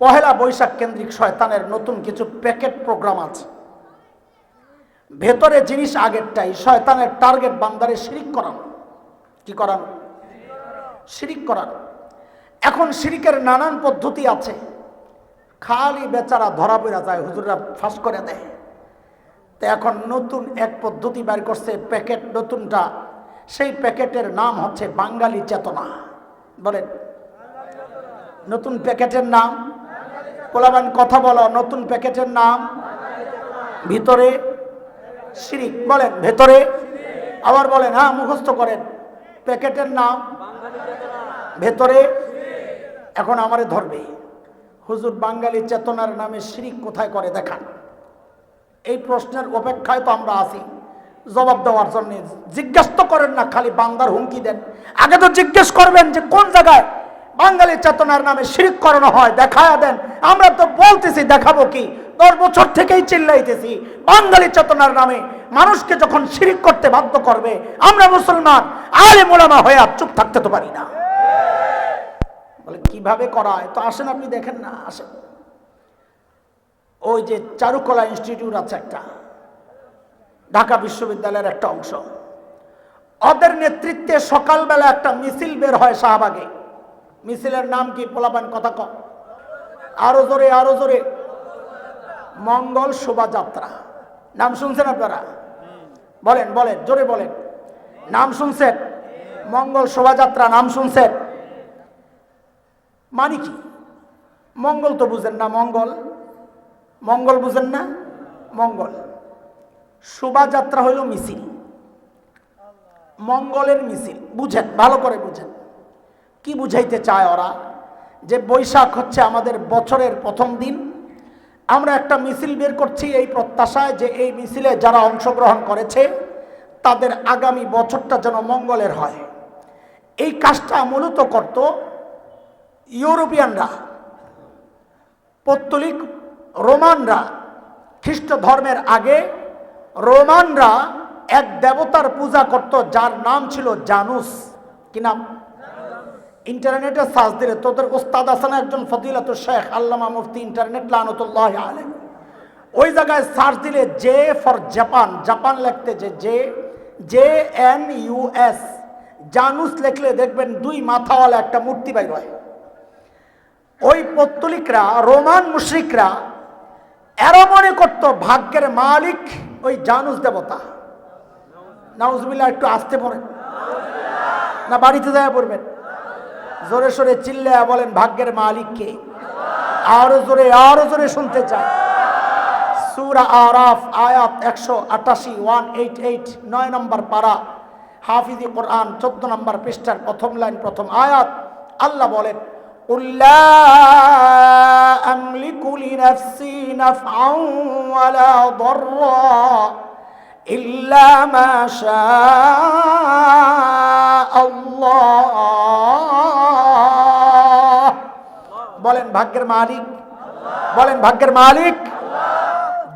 পহেলা বৈশাখ কেন্দ্রিক শয়তানের নতুন কিছু প্যাকেট প্রোগ্রাম আছে। ভেতরে জিনিস আগেরটাই, শয়তানের টার্গেট বান্দারে শিরিক করানো। কি করানো? শিরিক করানো। এখন শিরিকের নানান পদ্ধতি আছে, খালি বেচারা ধরা পড়া যায়, হুজুররা ফাঁস করে দেয়। তো এখন নতুন এক পদ্ধতি বের করছে প্যাকেট, নতুনটা। সেই প্যাকেটের নাম হচ্ছে বাঙালি চেতনা। বলেন, নতুন প্যাকেটের নাম? পোলাবান কথা বলো, নতুন প্যাকেটের নাম ভিতরে শিরিক। বলেন ভেতরে, আবার বলেন, হ্যাঁ মুখস্থ করেন। প্যাকেটের নাম ভেতরে। এখন আমারে ধরবে, হুজুর বাঙালি চেতনার নামে শিরিক কোথায় করে দেখান। এই প্রশ্নের অপেক্ষায় তো আমরা আছি জবাব দেওয়ার জন্য। জিজ্ঞেস তো করেন না, খালি বান্দার হুমকি দেন। আগে তো জিজ্ঞেস করবেন যে কোন জায়গায় বাঙালি চেতনার নামে শিরিক করানো হয়, দেখায়া দেন। আমরা তো বলতেছি, দেখাবো কি? 10 বছর থেকেই চিল্লাইতেছি বাঙালি চেতনার নামে মানুষকে যখন শিরিক করতে বাধ্য করবে, আমরা মুসলমান আলেম ওলামা হয়ে আর চুপ থাকতে তো পারি না। বলে কিভাবে করায়? তো আসেন, আপনি দেখেন না, আসেন। ওই যে চারুকলা ইনস্টিটিউট আছে একটা, ঢাকা বিশ্ববিদ্যালয়ের একটা অংশ, ওদের নেতৃত্বে সকালবেলা একটা মিছিল বের হয় শাহবাগে। মিছিলের নাম কি? পোলাপান কথা কম, আরো জোরে আরো জোরে। মঙ্গল শোভাযাত্রা। নাম শুনছেন আপনারা? বলেন বলেন, জোরে বলেন। নাম শুনছেন? মঙ্গল শোভাযাত্রা নাম শুনছেন? মানে কি? মঙ্গল তো বুঝেন না? মঙ্গল, মঙ্গল বুঝেন না? মঙ্গল। শোভাযাত্রা হইল মিছিল, মঙ্গলের মিছিল। বুঝেন, ভালো করে বুঝেন কি বুঝাইতে চায় ওরা। যে বৈশাখ হচ্ছে আমাদের বছরের প্রথম দিন, আমরা একটা মিছিল বের করছি এই প্রত্যাশায় যে এই মিছিলে যারা অংশগ্রহণ করেছে তাদের আগামী বছরটা যেন মঙ্গলের হয়। এই কাজটা মূলত করত ইউরোপিয়ানরা, পৌত্তলিক রোমানরা। খ্রিস্ট ধর্মের আগে রোমানরা এক দেবতার পূজা করত যার নাম ছিল জানুস। কি নাম? ইন্টারনেটে সার্চ দিলে তোদের ওস্তাদ আছে না একজন, ফদিলাতুল শেখ আল্লামা মুফতি ইন্টারনেট লানতুল্লাহ আলাইহি, ওই জায়গায় সার্চ দিলে জে ফর জাপান, জাপান লিখতে যে JNUS, জানুস লিখলে দেখবেন 2 মাথাওয়ালা একটা মূর্তি বাইর হয়। ওই পৌত্তলিকরা, রোমান মুশরিকরা এরা মনে করত ভাগ্যের মালিক ওই জানুস দেবতা। নাউজুবিল্লাহ, একটু আসতে পড়েন না বাড়িতে যায় পড়বেন? জোরে সোরে চিল্লায়া বলেন, ভাগ্যের মালিক কে? আরো জোরে আরো জোরে শুনতে চাই। সূরা আরাফ আয়াত 188, 188, 9 নম্বর পারা, হাফিজি কোরআন 14 নম্বর পৃষ্ঠার প্রথম লাইন, প্রথম আয়াত। আল্লাহ বলেন, উল্লা আমলিকু লিনাফসি নাফআন ওয়ালা দাররা ইল্লা মা শাআল্লাহ। বলেন ভাগ্যের মালিক, বলেন ভাগ্যের মালিক।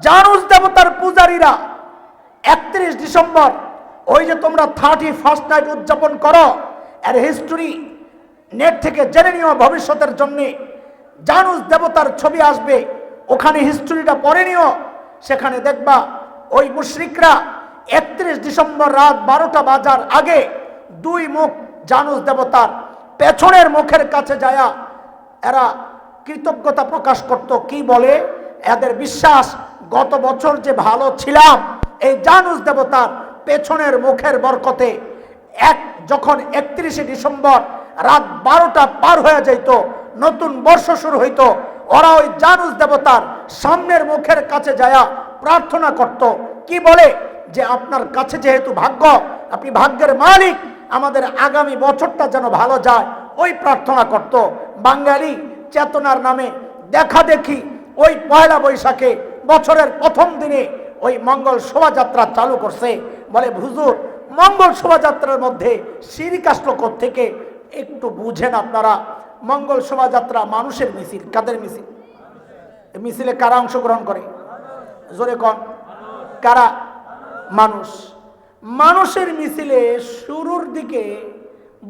জানুস দেবতার পূজারীরা 31 ডিসেম্বর ওই যে তোমরা 31st নাইট উদযাপন করো, এর হিস্টোরি নেট থেকে জেনে নিও ভবিষ্যতের জন্য। জানুস দেবতার ছবি আসবে, ওখানে হিস্টোরিটা পড়ে নিও। সেখানে দেখবা ওই মুশরিকরা 31 ডিসেম্বর রাত 12টা বাজার আগে 2 মুখ জানুস দেবতার পেছনের মুখের কাছে যায়া এরা কৃতজ্ঞতা প্রকাশ করত। কি বলে? এদের বিশ্বাস গত বছর যে ভালো ছিলাম এই জানুস দেবতার পেছনের মুখের বরকতে। যখন 31 ডিসেম্বর রাত 12টা পার হয়ে যাইত, নতুন বর্ষ শুরু হইতো, ওরা ওই জানুস দেবতার সামনের মুখের কাছে যায়া প্রার্থনা করত। কি বলে? যে আপনার কাছে যেহেতু ভাগ্য, আপনি ভাগ্যের মালিক, আমাদের আগামী বছরটা যেন ভালো যায়, ওই প্রার্থনা করত। বাঙালি চেতনার নামে দেখা দেখি ওই পয়লা বৈশাখে বছরের প্রথম দিনে ওই মঙ্গল শোভাযাত্রা চালু করছে। বলে হুজুর, মঙ্গল শোভাযাত্রার মধ্যে শিরিক আসলো থেকে একটু বুঝেন আপনারা। মঙ্গল শোভাযাত্রা মানুষের মিছিল। কাদের মিছিল? মিছিলে কারা অংশগ্রহণ করে? জোরে কন, কারা? মানুষ। মানুষের মিছিলে শুরুর দিকে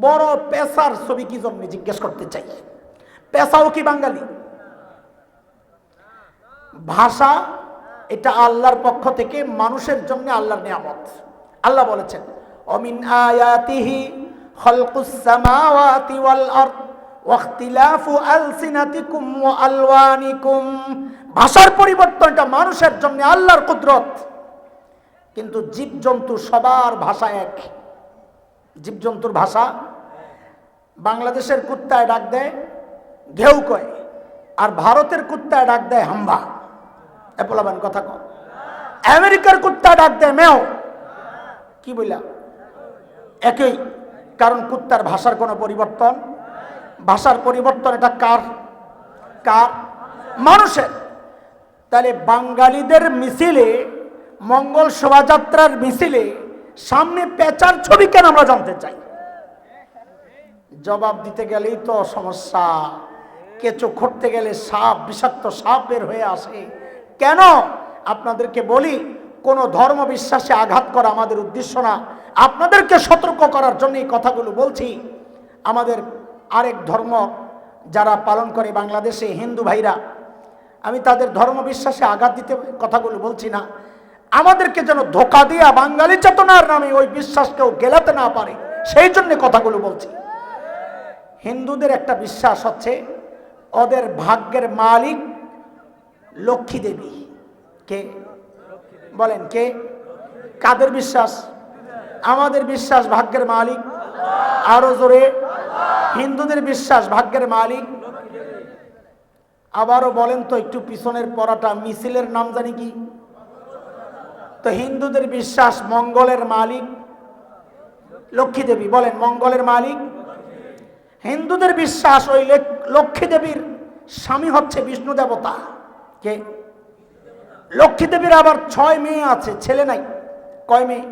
বড় পেশার ছবি কি জন্য জিজ্ঞেস করতে চাই। পেশাও কি বাঙালি? ভাষা এটা আল্লাহর পক্ষ থেকে মানুষের জন্য আল্লাহর নিয়ামত। আল্লাহ বলেছেন অমিন আয়াতিহি খালকুস সামাওয়াতি ওয়াল আরদ ওয়াখতিলাফু আলসিনাতিকুম ওয়া আলওয়ানিকুম। ভাষার পরিবর্তন এটা মানুষের জন্য আল্লাহর কুদরত। কিন্তু জীবজন্তু সবার ভাষা এক। জীবজন্তুর ভাষা, বাংলাদেশের কুত্তায় ডাক দেয় ঘেউ কয়, আর ভারতের কুত্তায় ডাক দেয় হাম্বা। এ বলবেন কথা কয়। আমেরিকার কুত্তা ডাক দেয় মেও। কি বললা? একই। কারণ কুত্তার ভাষার কোনো পরিবর্তন, ভাষার পরিবর্তন এটা কার? কার? মানুষের। তাহলে বাঙালিদের মিছিলে, মঙ্গল শোভাযাত্রার মিছিলে সামনে পেঁচার ছবি কেন আমরা জানতে চাই? জবাব দিতে গেলেই তো সমস্যা। কেঁচো খুঁড়তে গেলে সাপ, বিষাক্ত সাপ বের হয়ে আসে কেন? আপনাদেরকে বলি, কোনো ধর্ম বিশ্বাসে আঘাত করা আমাদের উদ্দেশ্য না। আপনাদেরকে সতর্ক করার জন্য এই কথাগুলো বলছি। আমাদের আরেক ধর্ম যারা পালন করে বাংলাদেশে হিন্দু ভাইরা, আমি তাদের ধর্ম বিশ্বাসে আঘাত দিতে কথাগুলো বলছি না। আমাদেরকে যেন ধোঁকা দিয়া বাঙালি চেতনার নামে ওই বিশ্বাসকেও গেলাতে না পারে, সেই জন্য কথাগুলো বলছি। হিন্দুদের একটা বিশ্বাস হচ্ছে ওদের ভাগ্যের মালিক লক্ষ্মী দেবী। কে বলেন? কে? কাদের বিশ্বাস? আমাদের বিশ্বাস ভাগ্যের মালিক। আরো জোরে। হিন্দুদের বিশ্বাস ভাগ্যের মালিক। আবারও বলেন তো একটু পিছনের পড়াটা, মিছিলের নাম জানি কি? তো হিন্দুদের বিশ্বাস মঙ্গলের মালিক লক্ষ্মী দেবী। বলেন মঙ্গলের মালিক। হিন্দুদের বিশ্বাস ওই লক্ষ্মী দেবীর স্বামী হচ্ছে বিষ্ণু দেবতা। কে? লক্ষ্মী দেবীর আবার 6 মেয়ে আছে, ছেলে নাই। কয় মেয়ে?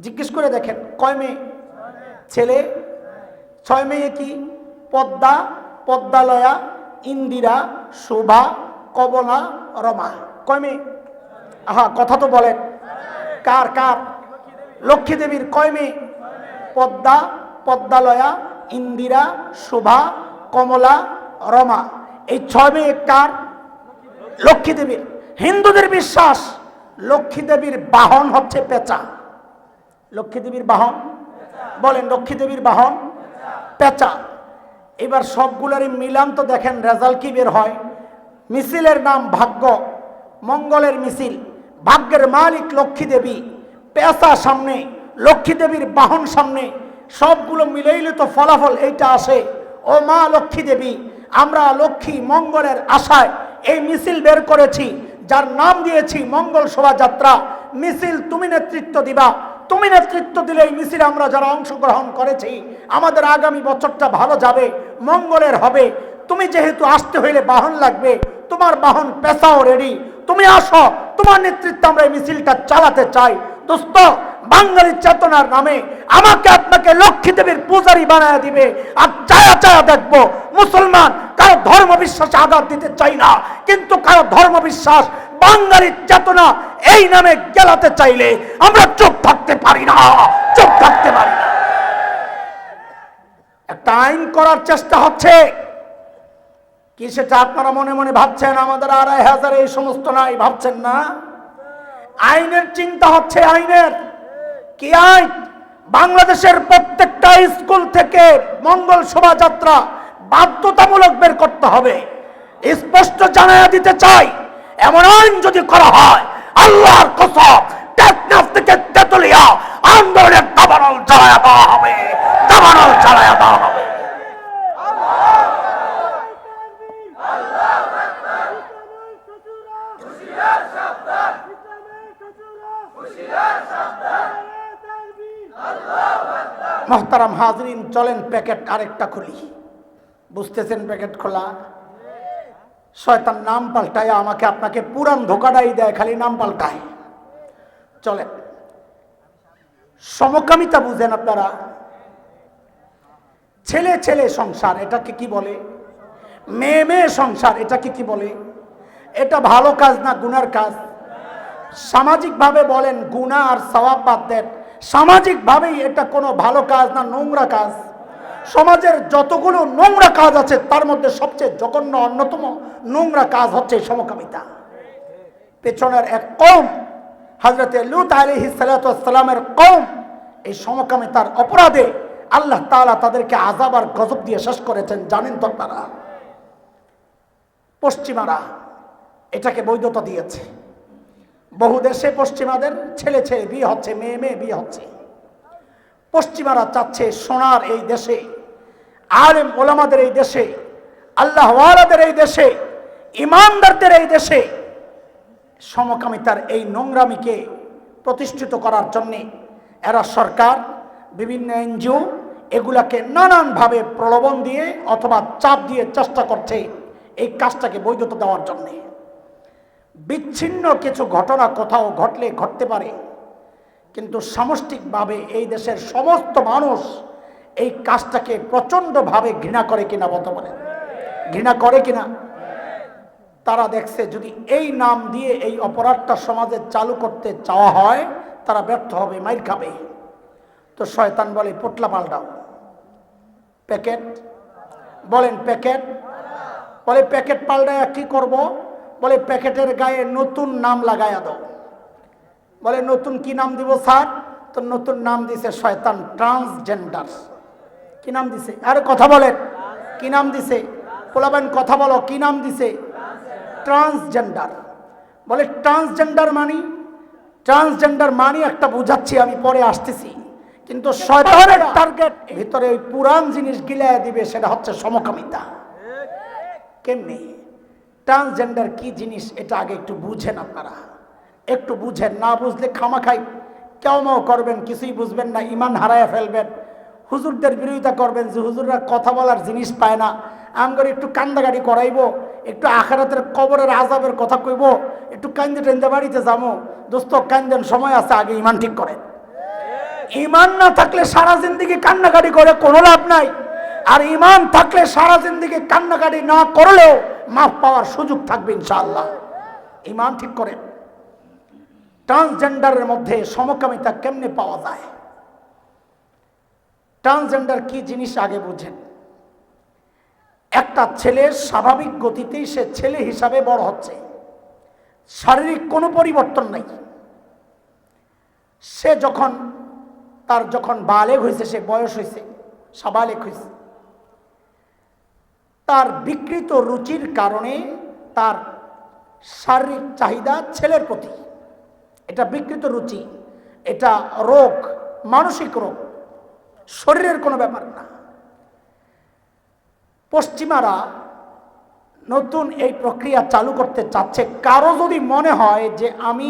জিজ্ঞেস করে দেখেন কয় মেয়ে? ছেলে 6 মেয়ে কি? পদ্মা, পদ্মালয়া, ইন্দিরা, শোভা, কমলা, রমা। কয় মেয়ে? আহা, কথা তো বলেন। কার কার? লক্ষ্মী দেবীর কয় মেয়ে? পদ্মা, পদ্মালয়া, ইন্দিরা, শোভা, কমলা, রমা। এই 6 মেয়ে কার? লক্ষ্মী দেবীর। হিন্দুদের বিশ্বাস লক্ষ্মী দেবীর বাহন হচ্ছে পেঁচা। লক্ষ্মী দেবীর বাহন বলেন। লক্ষ্মী দেবীর বাহন পেঁচা। এবার সবগুলোরই মিলান তো দেখেন রেজাল্ট কি বের হয়। মিছিলের নাম ভাগ্য, মঙ্গলের মিছিল। ভাগ্যের মালিক লক্ষ্মী দেবী, পেঁচা সামনে, লক্ষ্মী দেবীর বাহন সামনে। সবগুলো মিলাইলে তো ফলাফল এইটা আসে। ও মা লক্ষ্মী দেবী, আমরা লক্ষ্মী মঙ্গলের আশায় এই মিছিল বের করেছি, যার নাম দিয়েছি মঙ্গল শোভাযাত্রা। মিছিল তুমি নেতৃত্ব দিবা। তুমি নেতৃত্ব দিলে এই মিছিলে আমরা যারা অংশগ্রহণ করেছি আমাদের আগামী বছরটা ভালো যাবে, মঙ্গলের হবে। তুমি যেহেতু আসতে হইলে বাহন লাগবে, তোমার বাহন পেশাও রেডি। তুমি আসো, তোমার নেতৃত্বে আমরা এই মিছিলটা চালাতে চাই। দোস্ত, বাঙালির চেতনার নামে আমাকে আপনাকে লক্ষ্মী দেবীর পূজারী বানায় দিবে। আর চায়া চায়া দেখবো মুসলমান কারো ধর্ম বিশ্বাসে আঘাত দিতে চাই না, কিন্তু কারো ধর্ম বিশ্বাস বাঙালির চেতনা এই নামে গেলাতে চাইলে আমরা চুপ থাকতে পারি না, চুপ থাকতে পারি না। একটা আইন করার চেষ্টা হচ্ছে কি, সেটা আপনারা মনে মনে ভাবছেন আমাদের 2500 এই সমস্ত নাই, ভাবছেন না। আইনের চিন্তা হচ্ছে। আইনের কি আইন? বাংলাদেশের প্রত্যেকটা স্কুল থেকে মঙ্গল শোভাযাত্রা বাধ্যতামূলক বের করতে হবে। স্পষ্ট জানাইয়া দিতে চাই, এমন আইন যদি করা হয় আল্লাহর কসম টেকনাফ থেকে তেতুলিয়া আন্দোলনের দাবানল চালায়া দেওয়া হবে, দাবানল চালায়া দেওয়া হবে। মোহতারাম হাজরিন, চলেন প্যাকেট আরেকটা খুলি। বুঝতেছেন প্যাকেট খোলা? শয়তান নাম পাল্টায় আমাকে আপনাকে পুরান ধোকাটাই দেয়, খালি নাম পাল্টায়। চলেন, সমকামিতা বুঝেন আপনারা? ছেলে ছেলে সংসার এটাকে কি বলে? মেয়ে মেয়ে সংসার এটাকে কি বলে? এটা ভালো কাজ না গুনার কাজ? সামাজিকভাবে বলেন, গুনাহ আর সওয়াব বাদ দেন, সামাজিকভাবেই এটা কোনো ভালো কাজ না নোংরা কাজ? সমাজের যতগুলো নোংরা কাজ আছে তার মধ্যে সবচেয়ে জঘন্য অন্যতম নোংরা কাজ হচ্ছে সমকামিতা। পেছনের এক কওম হযরত লূত আলাইহিস সালাতু ওয়াস সালামের কওম এই সমকামিতার অপরাধে আল্লাহ তাআলা তাদেরকে আযাব আর গজব দিয়ে শেষ করেছেন। জানেন তো আপনারা, পশ্চিমারা এটাকে বৈধতা দিয়েছে। বহু দেশে পশ্চিমাদের ছেলে ছেলে বিয়ে হচ্ছে, মেয়ে মেয়ে বিয়ে হচ্ছে। পশ্চিমারা চাচ্ছে সোনার এই দেশে, আলেম ওলামাদের এই দেশে, আল্লাহ ওয়ালাদের এই দেশে, ইমানদারদের এই দেশে সমকামিতার এই নোংরামিকে প্রতিষ্ঠিত করার জন্যে এরা সরকার, বিভিন্ন এনজিও এগুলাকে নানানভাবে প্রলোভন দিয়ে অথবা চাপ দিয়ে চেষ্টা করছে এই কাজটাকে বৈধতা দেওয়ার জন্যে। বিচ্ছিন্ন কিছু ঘটনা কোথাও ঘটলে ঘটতে পারে, কিন্তু সামষ্টিকভাবে এই দেশের সমস্ত মানুষ এই কাজটাকে প্রচণ্ডভাবে ঘৃণা করে কিনা বলতে পারে, ঘৃণা করে কিনা? তারা দেখছে যদি এই নাম দিয়ে এই অপরাধটা সমাজে চালু করতে চাওয়া হয় তারা ব্যর্থ হবে, মাইর খাবে। তো শয়তান বলে পোটলা পাল্টাও, প্যাকেট বলেন, প্যাকেট বলে প্যাকেট পাল্টায় কি করব? বলে প্যাকেটের গায়ে নতুন নাম লাগায়া দাও। বলে নতুন কি নাম দিব স্যার? তো নতুন নাম দিছে শয়তান ট্রান্সজেন্ডার। কি নাম দিছে? আরে কথা বলেন, কি নাম দিছে? পোলাবেন কথা বলো, কি নাম দিছে? ট্রান্সজেন্ডার। বলে ট্রান্সজেন্ডার মানি একটা বুঝাচ্ছি, আমি পরে আসতেছি। কিন্তু শয়তানের টার্গেট ভিতরে ওই পুরান জিনিস গিলায় দিবে, সেটা হচ্ছে সমকামিতা। কেমনি? ট্রান্সজেন্ডার কি জিনিস এটা আগে একটু বুঝেন আপনারা, একটু বুঝেন। না বুঝলে খামাখাই কেউ করবেন, কিছুই বুঝবেন না, ইমান হারায় ফেলবেন। হুজুরদের বিরোধিতা করবেন যে হুজুররা কথা বলার জিনিস পায় না, আমগরে একটু কান্দাগাড়ি করাইবো, একটু আখিরাতের কবরের আযাবের কথা কইব, একটু কান্দে টেন্দে বাড়িতে যাবো। দোস্ত কান্দেন, সময় আছে, আগে ইমান ঠিক করেন। ইমান না থাকলে সারা জিন্দেগি কান্নাকাটি করে কোনো লাভ নাই, আর ইমান থাকলে সারা জিন্দেগি কান্নাকাটি না করলেও মাফ পাওয়ার সুযোগ থাকবে ইনশাআল্লাহ। ইমান ঠিক করেন। ট্রান্সজেন্ডারের মধ্যে সমকামিতা কেমনে পাওয়া যায়? ট্রান্সজেন্ডার কি জিনিস আগে বুঝেন। একটা ছেলের স্বাভাবিক গতিতেই সে ছেলে হিসাবে বড় হচ্ছে, শারীরিক কোনো পরিবর্তন নাই। সে যখন বালেগ হয়েছে, সে বয়স হয়েছে, সাবালেগ হয়েছে, তার বিকৃত রুচির কারণে তার শারীরিক চাহিদা ছেলের প্রতি, এটা বিকৃত রুচি, এটা রোগ, মানসিক রোগ, শরীরের কোনো ব্যাপার না। পশ্চিমারা নতুন এই প্রক্রিয়া চালু করতে চাচ্ছে। কারো যদি মনে হয় যে আমি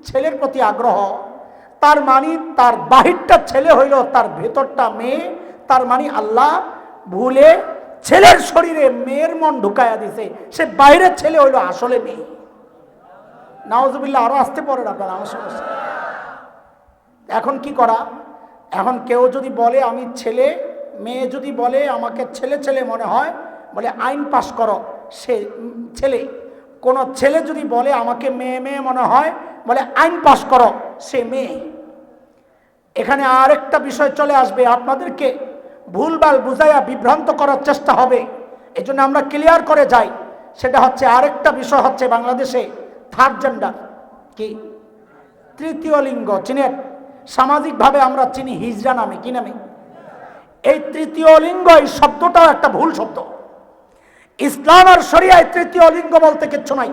ছেলের প্রতি আগ্রহ, তার মানে তার বাহিরটা ছেলে হইল, তার ভেতরটা মেয়ে, তার মানে আল্লাহ ভুলে ছেলের শরীরে মেয়ের মন ঢুকাইয়া দিছে, সে বাইরের ছেলে হইল, আসলে মেয়ে। নাউজুবিল্লাহ, আরো আসতে পারেন আপনারা আমার সমস্যা। এখন কি করা? এখন কেউ যদি বলে আমি ছেলে, মেয়ে যদি বলে আমাকে ছেলে ছেলে মনে হয়, বলে আইন পাস করো, সে ছেলে। কোন ছেলে যদি বলে আমাকে মেয়ে মেয়ে মনে হয়, বলে আইন পাস করো, সে মেয়ে। এখানে আরেকটা বিষয় চলে আসবে, আপনাদেরকে ভুলভাল বুঝাইয়া বিভ্রান্ত করার চেষ্টা হবে, এই জন্য আমরা ক্লিয়ার করে যাই। সেটা হচ্ছে আরেকটা বিষয় হচ্ছে বাংলাদেশে থার্ড জেন্ডার, কি তৃতীয় লিঙ্গ। চিনেন? সামাজিকভাবে আমরা চিনি হিজড়া নামে, কি নামে? এই তৃতীয় লিঙ্গ, এই শব্দটাও একটা ভুল শব্দ। ইসলাম আর শরিয়ায় তৃতীয় লিঙ্গ বলতে কিচ্ছু নাই।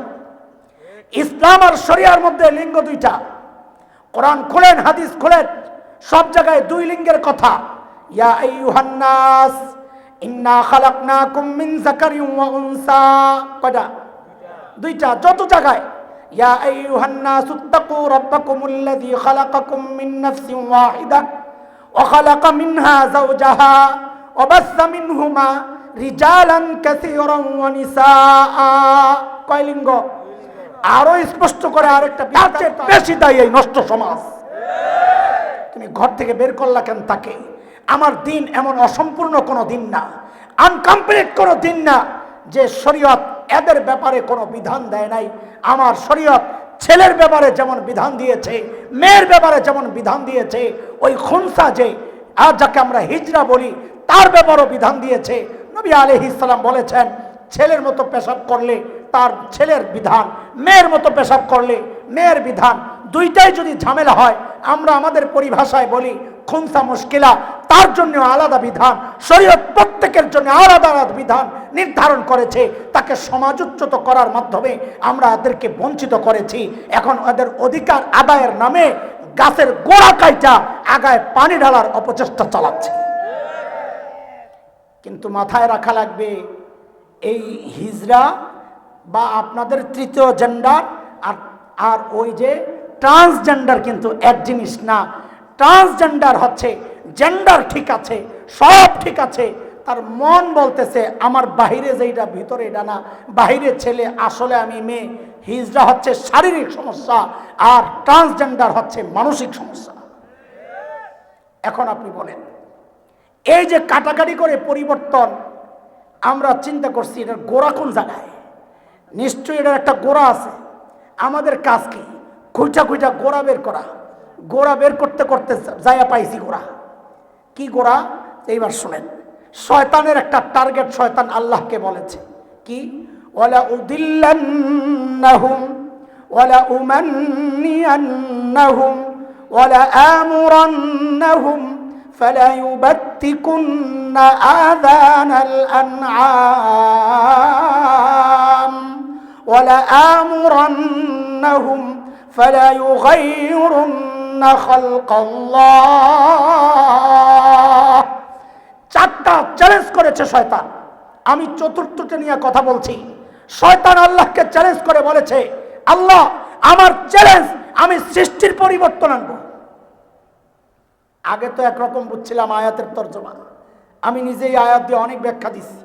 ইসলাম আর শরিয়ার মধ্যে লিঙ্গ দুইটা। কোরআন খুলেন, হাদিস খুলেন, সব জায়গায় দুই লিঙ্গের কথা। ইয়া আইয়ুহান নাস ইন্না খালাকনাকুম মিন যাকারিন ওয়া উনসা, কয়টা? দুইটা। যত জায়গায় ইয়া আইয়ুহান নাস ইত্তাকু রাব্বাকুমুল্লাযী খালাকাকুম মিন নাফসিন ওয়াহিদা ওয়া খালাকা মিনহা যাওজাহা ওয়া বাসসা মিনহুমা রিজালান কাসীরান ওয়া নিসাআ, কয় লিঙ্গ? আরো স্পষ্ট করে আরেকটা, বেশি দায়ী এই নষ্ট সমাজ। তুমি ঘর থেকে বের করলা কেন তাকে? আমার দিন এমন অসম্পূর্ণ কোনো দিন না, আনকমপ্লিট কোনো দিন না যে শরীয়ত এদের ব্যাপারে কোনো বিধান দেয় নাই। আমার শরীয়ত ছেলের ব্যাপারে যেমন বিধান দিয়েছে, মেয়ের ব্যাপারে যেমন বিধান দিয়েছে, ওই খুনসা যে আর যাকে আমরা হিজরা বলি, তার ব্যাপারও বিধান দিয়েছে। নবী আলাইহিস সালাম বলেছেন, ছেলের মতো পেশাব করলে তার ছেলের বিধান, মেয়ের মতো পেশাব করলে মেয়ের বিধান। দুইটাই যদি ঝামেলা হয়, আমরা আমাদের পরিভাষায় বলি খুনসা মুশকিলা, তার জন্য আলাদা বিধান। শরীয়ত প্রত্যেকের জন্য আলাদা আলাদা বিধান নির্ধারণ করেছে। তাকে সমাজোচ্যুত করার মাধ্যমে আমরা এদেরকে বঞ্চিত করেছি। এখন এদের অধিকার আদায়ের নামে গাছের গোড়া কাইটা আগায় পানি ঢালার অপচেষ্টা চালাচ্ছে। কিন্তু মাথায় রাখা লাগবে, এই হিজড়া বা আপনাদের তৃতীয় জেন্ডার আর ওই যে ট্রান্সজেন্ডার কিন্তু এক জিনিস না। ট্রান্সজেন্ডার হচ্ছে জেন্ডার ঠিক আছে, সব ঠিক আছে, তার মন বলতেছে আমার বাহিরে যেটা ভিতরে এটা না, বাহিরে ছেলে আসলে আমি মেয়ে। হিজড়া হচ্ছে শারীরিক সমস্যা, আর ট্রান্সজেন্ডার হচ্ছে মানসিক সমস্যা। এখন আপনি বলেন, এই যে কাটাকাটি করে পরিবর্তন, আমরা চিন্তা করছি এটার গোড়া কোন জায়গায়? নিশ্চয়ই এটার একটা গোড়া আছে। আমাদের কাজ কি? খুঁটা খুঁটা গোড়া বের করা। গোড়া বের করতে করতে যাইয়া পাইছি গোড়া। কি গোড়া? এইবার শুনেন, শয়তানের একটা টার্গেট শয়তান আল্লাহকে বলেছে কি? ওয়ালা উদিল্লান্নাহুম ওয়ালা উমান্নিয়ান্নাহুম ওয়ালা আমুরান্নাহুম ফালা ইউবাত্তিকুন্না আযানাল আনআম ওয়ালা আমুরান্নাহুম ফালা ইউগাইয়িরুন্না খালকাল্লাহ। চারটা চ্যালেঞ্জ করেছে শয়তান। আমি চতুর্থটা নিয়ে কথা বলছি। শয়তান আল্লাহকে চ্যালেঞ্জ করে বলেছে, আল্লাহ আমার চ্যালেঞ্জ, আমি সৃষ্টির পরিবর্তন আনবো। আগে তো একরকম বুঝছিলাম আয়াতের তর্জমা, আমি নিজেই আয়াত দিয়ে অনেক ব্যাখ্যা দিচ্ছি।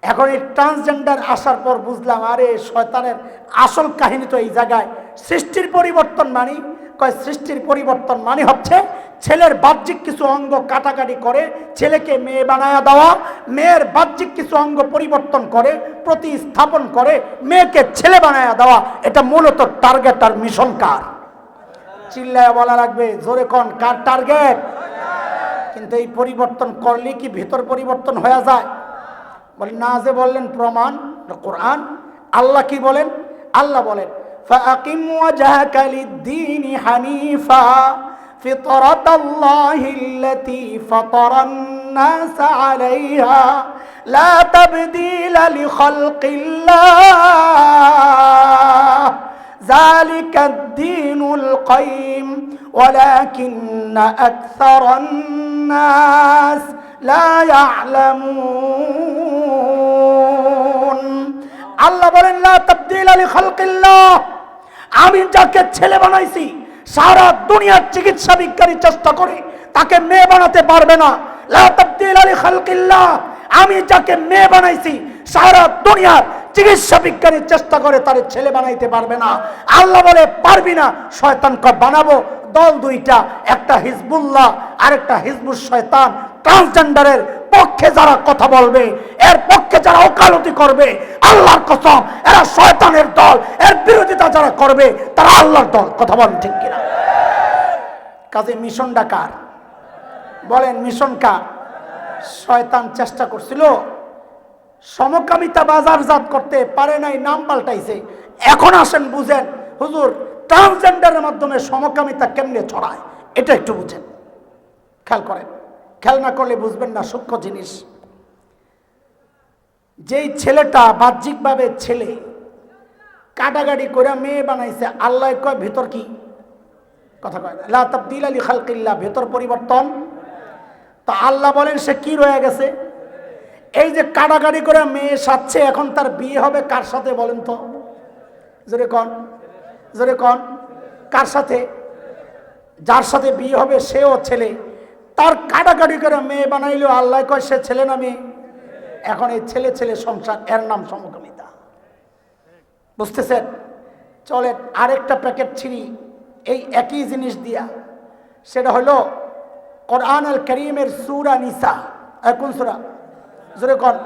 এখন এই ট্রান্সজেন্ডার আসার পর বুঝলাম, আরে শয়তানের আসল কাহিনী তো এই জায়গায়। সৃষ্টির পরিবর্তন মানে কয়, সৃষ্টির পরিবর্তন মানে হচ্ছে ছেলের বাহ্যিক কিছু অঙ্গ কাটাকাটি করে ছেলেকে মেয়ে বানায়া দেওয়া, মেয়ের বাহ্যিক কিছু অঙ্গ পরিবর্তন করে প্রতিস্থাপন করে মেয়েকে ছেলে বানায়া দেওয়া। এটা মূলত টার্গেট আর মিশন কার? চিল্লায় বলা লাগবে, জোরে কোন, কার টার্গেট? কিন্তু এই পরিবর্তন করলে কি ভিতর পরিবর্তন হয়ে যায়? বলেন না, যে বললেন প্রমাণ কোরআন। আল্লাহ কি বলেন? আল্লাহ বলেন, ফাআকিম ওয়াজহাকা লিদ-দীনি হানিফা ফিতরাতাল্লাহিল্লাতী ফাতারান-নাসা আলাইহা লা তাবদীলা লিখালকিল্লাহ যালিকাদ-দীনুল কাইয়্যিম ওয়ালাকিন্না আকসারান-নাস লা ইয়ালামুন। আল্লাহ বলেন, লা তাবদীলা লিখালকিল্লাহ, আমি যাকে ছেলে বানাইছি সারা দুনিয়ার চিকিৎসা বিজ্ঞানী চেষ্টা করে তাকে মেয়ে বানাতে পারবে না। লা তাবদীলা লিখালকিল্লাহ, আমি যাকে মেয়ে বানাইছি সারা দুনিয়ার চিকিৎসা বিজ্ঞানী চেষ্টা করে তার ছেলে বানাইতে পারবে না। আল্লাহ বলে পারবি না। শয়তানকে বানাবো দল দুইটা, একটা হিজবুল্লাহ আর একটা হিজবুশ শয়তান। ট্রান্সজেন্ডারের পক্ষে যারা কথা বলবে, এর পক্ষে যারা ওকালতি করবে, আল্লাহর কসম এরা শয়তানের দল। এর বিরোধিতা যারা করবে তারা আল্লাহর দল। কথা বলেন ঠিক কিনা? কাজে মিশনটা কার? বলেন মিশন কার? শয়তান চেষ্টা করছিল, সমকামিতা বাজারজাত করতে পারে নাই, নাম পাল্টাইছে। এখন আসেন বুঝেন, হুজুর ট্রান্সজেন্ডারের মাধ্যমে সমকামিতা কেমনে ছড়ায়, এটা একটু বুঝেন, খেয়াল করেন। খেয়াল না করলে বুঝবেন না সূক্ষ্ম জিনিস। যেই ছেলেটা বাহ্যিকভাবে ছেলে কাটাকাটি করে মেয়ে বানাইছে, আল্লাহ কয় ভিতর কি? কথা কয় না, লা তাবদীলা লিখালকিল্লাহ, ভিতর পরিবর্তন। তো আল্লাহ বলেন সে কি রয়ে গেছে? এই যে কাটাকাটি করে মেয়ে সাজছে, এখন তার বিয়ে হবে কার সাথে বলেন তো? জোরে কন, জোরে কন, কার সাথে? যার সাথে বিয়ে হবে সেও ছেলে, তার কাটাকাটি করে মেয়ে বানাইলো, আল্লাহ কয় সে ছেলে না মেয়ে? এখন এই ছেলে ছেলে সংসার, এর নাম সমকামিতা। বুঝতেছেন? চলেন আরেকটা প্যাকেট ছিঁড়ি এই একই জিনিস দিয়া। সেটা হলো কোরআন আল কারীমের সূরা নিসা। কোন সূরা? জোরে কোন?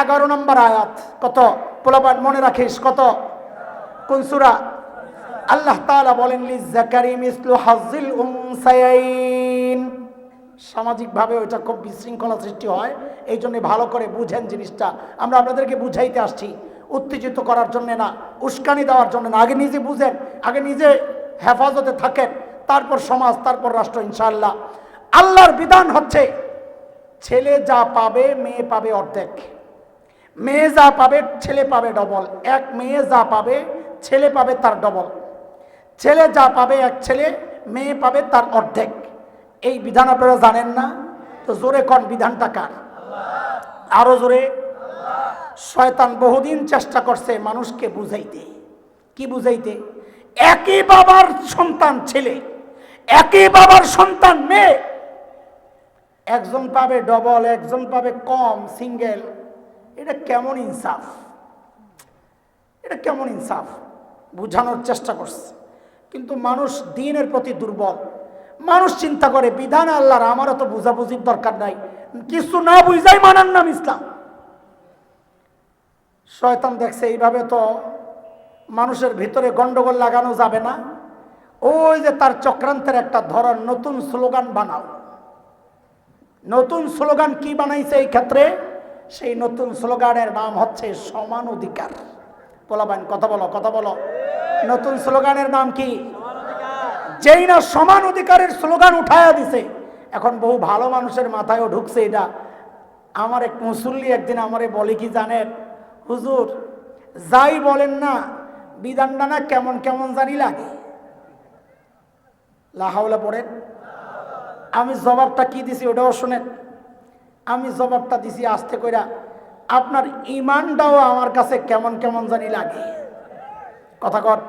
11 নম্বর আয়াত। কত? পোলাপান মনে রাখিস, কত? কোন সূরা? আল্লাহ তাআলা বলেন, লিয-যাকারি মিসলু হাজ্জিল উনসায়াইন। সামাজিকভাবে ওইটা খুব বিশৃঙ্খলা সৃষ্টি হয়। এই জন্য ভালো করে বুঝেন জিনিসটা। আমরা আপনাদেরকে বুঝাইতে আসছি, উত্তেজিত করার জন্য না, উস্কানি দেওয়ার জন্য না। আগে নিজে বুঝেন, আগে নিজে হেফাজতে থাকেন, তারপর সমাজ, তারপর রাষ্ট্র ইনশাআল্লাহ। আল্লাহর বিধান হচ্ছে ছেলে যা পাবে মেয়ে পাবে অর্ধেক, মেয়ে যা পাবে ছেলে পাবে ডবল। এক মেয়ে যা পাবে ছেলে পাবে তার ডবল, ছেলে যা পাবে এক ছেলে, মেয়ে পাবে তার অর্ধেক। এই বিধান আপনারা জানেন না? তো জোরে কোন বিধানটা কার? আরো জোরে। শয়তান বহুদিন চেষ্টা করছে মানুষকে বুঝাইতে। কি বুঝাইতে? একই বাবার সন্তান ছেলে, একই বাবার সন্তান মেয়ে, একজন পাবে ডবল, একজন পাবে কম, সিঙ্গেল। এটা কেমন ইনসাফ? এটা কেমন ইনসাফ? বুঝানোর চেষ্টা করছে, কিন্তু মানুষ দ্বীনের প্রতি দুর্বল। মানুষ চিন্তা করে বিধান আল্লাহর, আমারও তো বুঝাবুঝির দরকার নাই, কিছু না বুঝাই মানার নাম ইসলাম। শয়তান দেখছে এইভাবে তো মানুষের ভিতরে গন্ডগোল লাগানো যাবে না। ওই যে তার চক্রান্তের একটা ধরন, নতুন স্লোগান বানাও। নতুন স্লোগান কি বানাইছে এই ক্ষেত্রে? সেই নতুন স্লোগানের নাম হচ্ছে সমান অধিকার। পোলাবান কথা বলো, কথা বলো। নতুন স্লোগানের নাম কি? যেই না সমান অধিকারের স্লোগান উঠায়া দিছে, এখন বহু ভালো মানুষের মাথায়ও ঢুকছে এটা। আমার এক মুসল্লি একদিন আমারে বলে কি জানেন, হুজুর যাই বলেন না বিধানটা না কেমন কেমন জানি লাগে। লাহাওলা পড়েন। আমি জবাবটা কি দিছি ওটাও শুনেন। আমি জবাবটা দিছি আস্তে কইরা, আপনার ইমানটাও আমার কাছে কেমন কেমন জানি লাগে। কথা কর।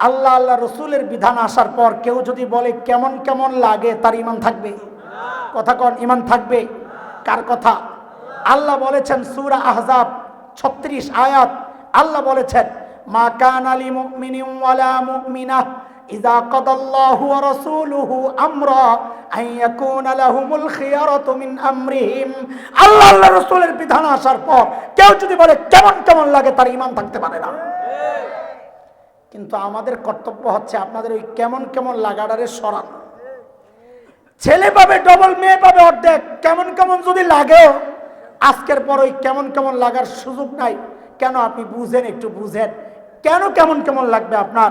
আল্লাহ আল্লাহ রসুলের বিধান আসার পর কেউ যদি বলে কেমন কেমন লাগে, তার ইমান থাকবে? কথা কন, ইমান থাকবে? কার কথা? আল্লাহ বলেছেন সূরা আহজাব 36 আয়াত, আল্লাহ বলেছেন মা কানা লিল মুমিনিন ওয়ালা মুমিনাহ ইযা কাদাল্লাহু ওয়া রাসূলুহু আমরা আন ইয়াকুনা লাহুমুল খিয়ারাতু মিন আমরিহিম। আল্লাহ আল্লাহ রাসূলের বিধান আসার পর কেউ যদি বলে কেমন কেমন লাগে, তার ঈমান থাকতে পারে না। কিন্তু আমাদের কর্তব্য হচ্ছে আপনাদের ওই কেমন কেমন লাগাটারে সরান। ছেলে পাবে ডবল, মেয়ে পাবে অর্ধেক। কেমন কেমন যদি লাগেও আজকের পর ওই কেমন কেমন লাগার সুযোগ নাই। কেন? আপনি বুঝেন, একটু বুঝেন কেন কেমন কেমন লাগবে আপনার,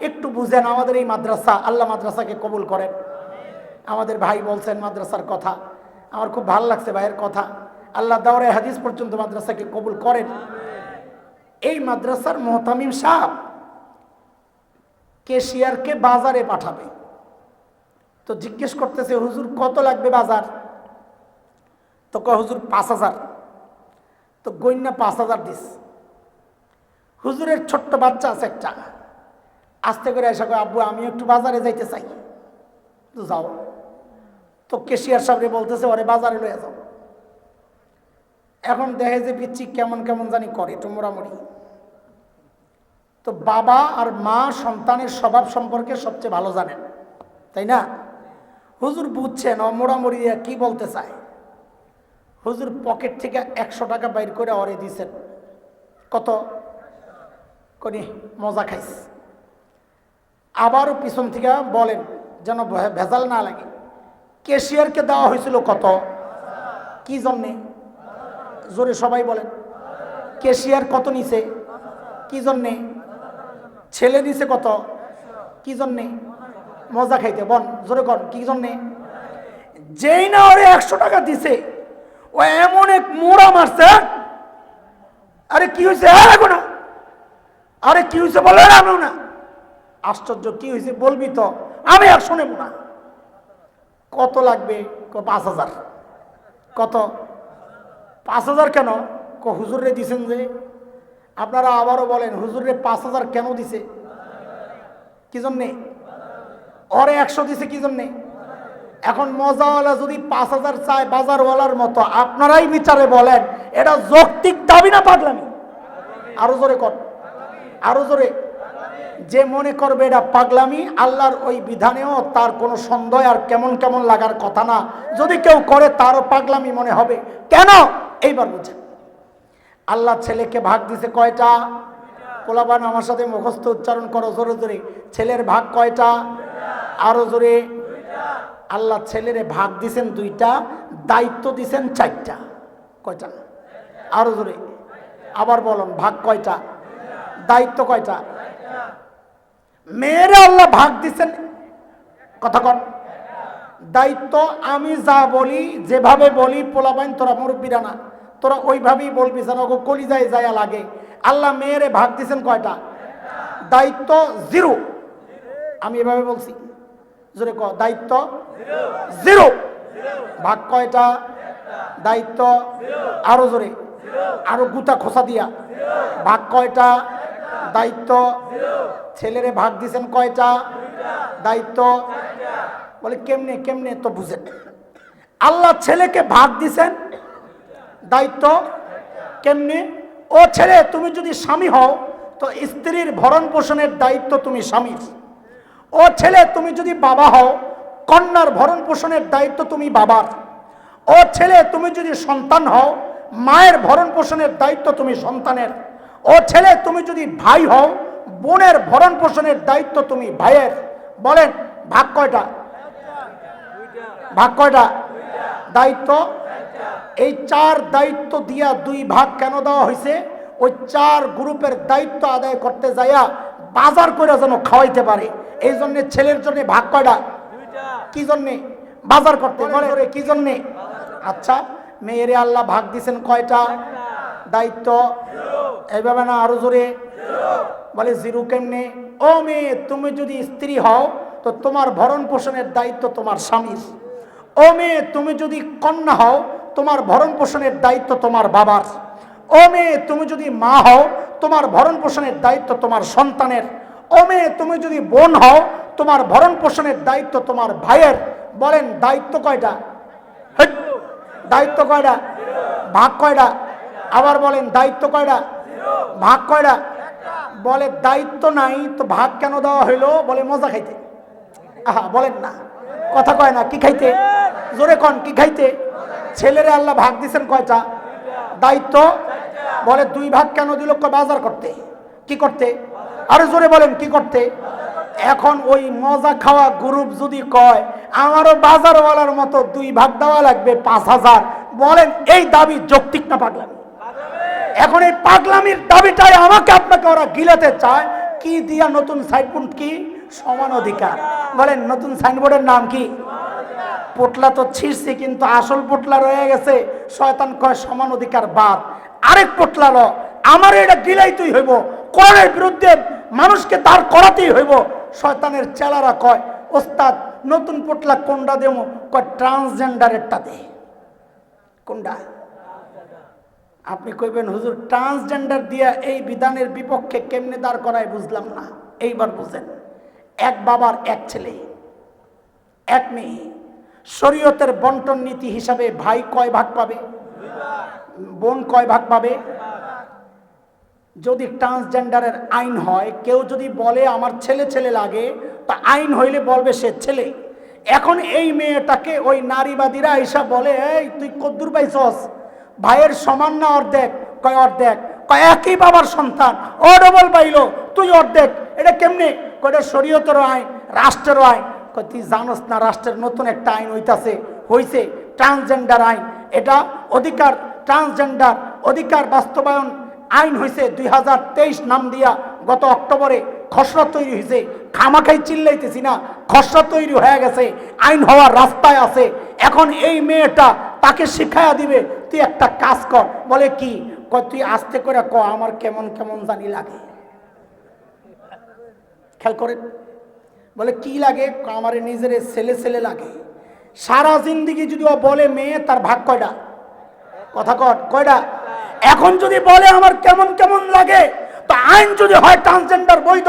একটু বুঝেন। আমাদের এই মাদ্রাসা, আল্লাহ মাদ্রাসাকে কবুল করেন। আমাদের ভাই বলছেন মাদ্রাসার কথা, আমার খুব ভালো লাগছে ভাইয়ের কথা। আল্লাহ দাওরে হাদিস পর্যন্ত মাদ্রাসাকে কবুল করেন। এই মাদ্রাসার মুহতামিম সাহেব কেশিয়ারকে বাজারে পাঠাবে, তো জিজ্ঞেস করতেছে হুজুর কত লাগবে বাজার? তো কয় হুজুর 5000। তো গইন্না 5000 দিস। হুজুরের ছোট্ট বাচ্চা আছে একটা, আস্তে করে এসে কয় আব্বু আমি একটু বাজারে যাইতে চাই। তো যাও। তো কেশিয়ার সাহেব বলতেছে ওরে বাজারে লয়ে যাও। এখন দেখে যে পিচ্ছি কেমন কেমন জানি করে, একটু মোড়ামুড়ি। তো বাবা আর মা সন্তানের স্বভাব সম্পর্কে সবচেয়ে ভালো জানেন, তাই না? হুজুর বুঝছেন ও মোড়ামুড়ি কি বলতে চায়। হুজুর পকেট থেকে 100 টাকা বাইর করে ওরে দিয়েছেন। কত? করি মজা খাইস। আবারও পিছন থেকে বলেন যেন ভেজাল না লাগে, কেশিয়ারকে দেওয়া হয়েছিল কত? কি জন্যে? জোরে সবাই বলেন। কেশিয়ার কত নিছে? কি জন্যে? ছেলে নিছে কত? কি জন্যে? মজা খাইতে। বল জোরে কর, কি জন্যে? যেই না ওরে 100 টাকা দিছে, ও এমন এক মোড়া মারছে। আরে কি হয়েছে? না আরে কি হয়েছে বলে না। আশ্চর্য, কি হয়েছে বলবি তো, আমি আর শুনেব না। কত লাগবে? 5000। কত? 5000 কেন? হুজুরে দিছেন যে। আপনারা আবারও বলেন হুজুরে 5000 কেন দিছে? কি জন্যে? ওরে 100 দিছে কি জন্যে? এখন মজাওয়ালা যদি 5000 চায় বাজারওয়ালার মতো, আপনারাই বিচারে বলেন এটা যৌক্তিক দাবি না পাগলামি? আরো জোরে কর, আরো জোরে। যে মনে করবে এটা পাগলামি, আল্লাহর ওই বিধানেও তার কোনো সন্দেহ আর কেমন কেমন লাগার কথা না। যদি কেউ করে তারও পাগলামি মনে হবে। কেন? এইবার বুঝেন। আল্লাহ ছেলেকে ভাগ দিছে কয়টা? পোলাপান আমার সাথে মুখস্থ উচ্চারণ করো জোরে জোরে। ছেলের ভাগ কয়টা? আরো জোরে। আল্লাহ ছেলেরে ভাগ দিছেন 2টা, দায়িত্ব দিছেন 4টা। কয়টা? আরো জোরে আবার বলুন, ভাগ কয়টা? দায়িত্ব কয়টা? মেয়েরে আল্লাহ ভাগ দিছেন, কথা কন, দায়িত্ব আমি যা বলি, যেভাবে বলি, পোলাবাইন তোরা মুরব্বীরা না, তোরা ওইভাবেই বলবি যেন কলিজায় যায় লাগে। আল্লাহ মেয়েরে ভাগ দিছেন কয়টা? দায়িত্ব 0। আমি এভাবে বলছি, জোরে ক, দায়িত্ব 0। ভাগ কয়টা? দায়িত্ব আরো জোরে, আরো গুতা খোসা দিয়া, ভাগ কয়টা? দায়িত্ব। ছেলেরে ভাগ দিছেন কয়টা? দায়িত্ব। বলে কেমনে কেমনে? তো বুঝেন, আল্লাহ ছেলেকে ভাগ দিছেন দায়িত্ব কেমনে? ও ছেলে, তুমি যদি স্বামী হও তো স্ত্রীর ভরণ পোষণের দায়িত্ব তুমি স্বামীর। ও ছেলে, তুমি যদি বাবা হও, কন্যার ভরণ পোষণের দায়িত্ব তুমি বাবার। ও ছেলে, তুমি যদি সন্তান হও, মায়ের ভরণ পোষণের দায়িত্ব তুমি সন্তানের। ও ছেলে, তুমি যদি ভাই হও, বোনের ভরণ পোষণের দায়িত্ব তুমি ভাইয়ের। বলেন ভাগ কয়টা? ভাগ কয়টা? দায়িত্ব। এই 4 দায়িত্ব দিয়া 2 ভাগ কেন দেওয়া হয়েছে? ওই 4 গ্রুপের দায়িত্ব আদায় করতে যাইয়া বাজার করে যেন খাওয়াইতে পারে। এই জন্য ছেলের জন্য ভাগ কয়টা? কি জন্যে? বাজার করতে। বলে কি জন্যে? আচ্ছা, মেয়েরে আল্লাহ ভাগ দিছেন কয়টা? দায়িত্ব। এইভাবে না, আরো জোরে বলে 0 কেমনে? ও মেয়ে, তুমি যদি স্ত্রী হও তো তোমার ভরণ পোষণের দায়িত্ব তোমার স্বামীর। ও মেয়ে, তুমি যদি কন্যা হও, তোমার ভরণ পোষণের দায়িত্ব তোমার বাবার। ও মেয়ে, তুমি যদি মা হও, তোমার ভরণ পোষণের দায়িত্ব তোমার সন্তানের। ও মেয়ে, তুমি যদি বোন হও, তোমার ভরণ পোষণের দায়িত্ব তোমার ভাইয়ের। বলেন দায়িত্ব কয়টা? দায়িত্ব কয়টা? ভাগ কয়টা? আবার বলেন দায়িত্ব কয়টা? ভাগ কয়টা? বলে দায়িত্ব নাই তো ভাগ কেন দেওয়া হইলো? বলে মজা খাইতে। আহা, বলেন না, কথা কয় না। কি খাইতে? জোরে কন, কি খাইতে? ছেলেরে আল্লাহ ভাগ দিছেন কয়টা? দায়িত্ব। বলে 2 ভাগ কেন দিল? বাজার করতে। কি করতে? আরো জোরে বলেন, কি করতে? এখন ওই মজা খাওয়া গ্রুপ যদি কয় আমারও বাজারওয়ালার মতো 2 ভাগ দেওয়া লাগবে 5000, বলেন এই দাবি যৌক্তিক না পাগলামি? এখন এই পাগলামির দাবিটাই আমাকে আপনাকে ওরা গিলাতে চায়। কি দিয়া? নতুন সাইনবোর্ড কি? সমান অধিকার। বলেন নতুন সাইনবোর্ডের নাম কি? পোটলা তো ছিঁড়ছে, কিন্তু আসল পোটলা রয়ে গেছে। শয়তান কয় সমান অধিকার বাদ, আরেক পোটলা ল, আমার এটা গিলাইতেই হইব, কোরআনের বিরুদ্ধে মানুষকে দাঁড় করাতেই হইব। শয়তানের চেলারা কয় ওস্তাদ নতুন পোটলা কোনটা দেব? কয় ট্রান্সজেন্ডারেরটা দে। কোনটা? আপনি কইবেন হুজুর ট্রান্সজেন্ডার দিয়া এই বিধানের বিপক্ষে কেমনে দাঁড় করায় বুঝলাম না। এইবার বুঝেন, এক বাবার 1 ছেলে 1 মেয়ে। শরীয়তের বন্টন নীতি হিসাবে ভাই কয় ভাগ পাবে? বোন কয় ভাগ পাবে? যদি ট্রান্সজেন্ডারের আইন হয়, কেউ যদি বলে আমার ছেলে ছেলে লাগে, তা আইন হইলে বলবে সে ছেলে। এখন এই মেয়েটাকে ওই নারীবাদীরা এসে বলে এই তুই কদ্দুর পাইছস? ভাইয়ের সমান না অর্ধেক? কয় অর্ধেক। কয় একই বাবার সন্তান, ও ডবল পাইলো, তুই অর্ধেক। এটা কেমনে? কয়টা শরীয়তেরও আইন, রাষ্ট্রেরও আইন। কয় তুই জানোস না রাষ্ট্রের নতুন একটা আইন হইছে ট্রান্সজেন্ডার আইন। এটা অধিকার, ট্রান্সজেন্ডার অধিকার বাস্তবায়ন আইন হয়েছে 2023 নাম দিয়া গত অক্টোবরে খসড়া তৈরি হয়েছে। খামাখাই চিল্লাইতেছি না, খসড়া তৈরি হয়ে গেছে, আইন হওয়ার রাস্তায় আছে। এখন এই মেয়েটা তাকে শিখাইয়া দিবে তুই একটা কাজ কর। বলে কি? কয় তুই আস্তে করে ক আমার কেমন কেমন জানি লাগে। খেয়াল করেন, বলে কি লাগে? আমার নিজের ছেলে ছেলে লাগে। সারা জিন্দিগি যদি ও বলে মেয়ে, তার ভাগ কয়টা? কথা কর, কয়টা? এখন যদি বলে আমার কেমন কেমন লাগে, তো আইন যদি হয় ট্রান্সজেন্ডার বৈধ,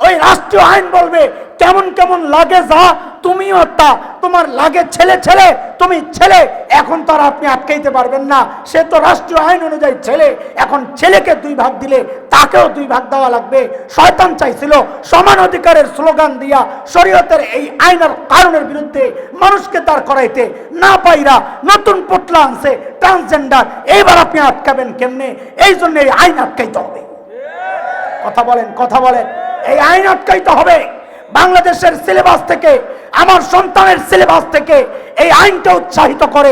ওই রাষ্ট্রীয় আইন বলবে কেমন কেমন লাগে যা তুমিও তা, তোমার লাগে ছেলে ছেলে, তুমি ছেলে। এখন তো আর আপনি আটকাইতে পারবেন না, সে তো রাষ্ট্রীয় আইন অনুযায়ী ছেলে। এখন ছেলেকে 2 ভাগ দিলে তাকেও 2 ভাগ দেওয়া লাগবে। শয়তান চাইছিল সমান অধিকারের স্লোগান দিয়া শরীয়তের এই আইনের কারণের বিরুদ্ধে মানুষকে দাঁড় করাইতে না পাইরা নতুন পোটলা আনছে ট্রান্সজেন্ডার। এইবার আপনি আটকাবেন কেমনে? এই জন্য এই আইন আটকাইতে হবে। কথা বলেন, কথা বলেন, এই আইন আটকাইতে হবে। বাংলাদেশের সিলেবাস থেকে আমার সন্তানের সিলেবাস থেকে এই আইনটা উৎসাহিত করে,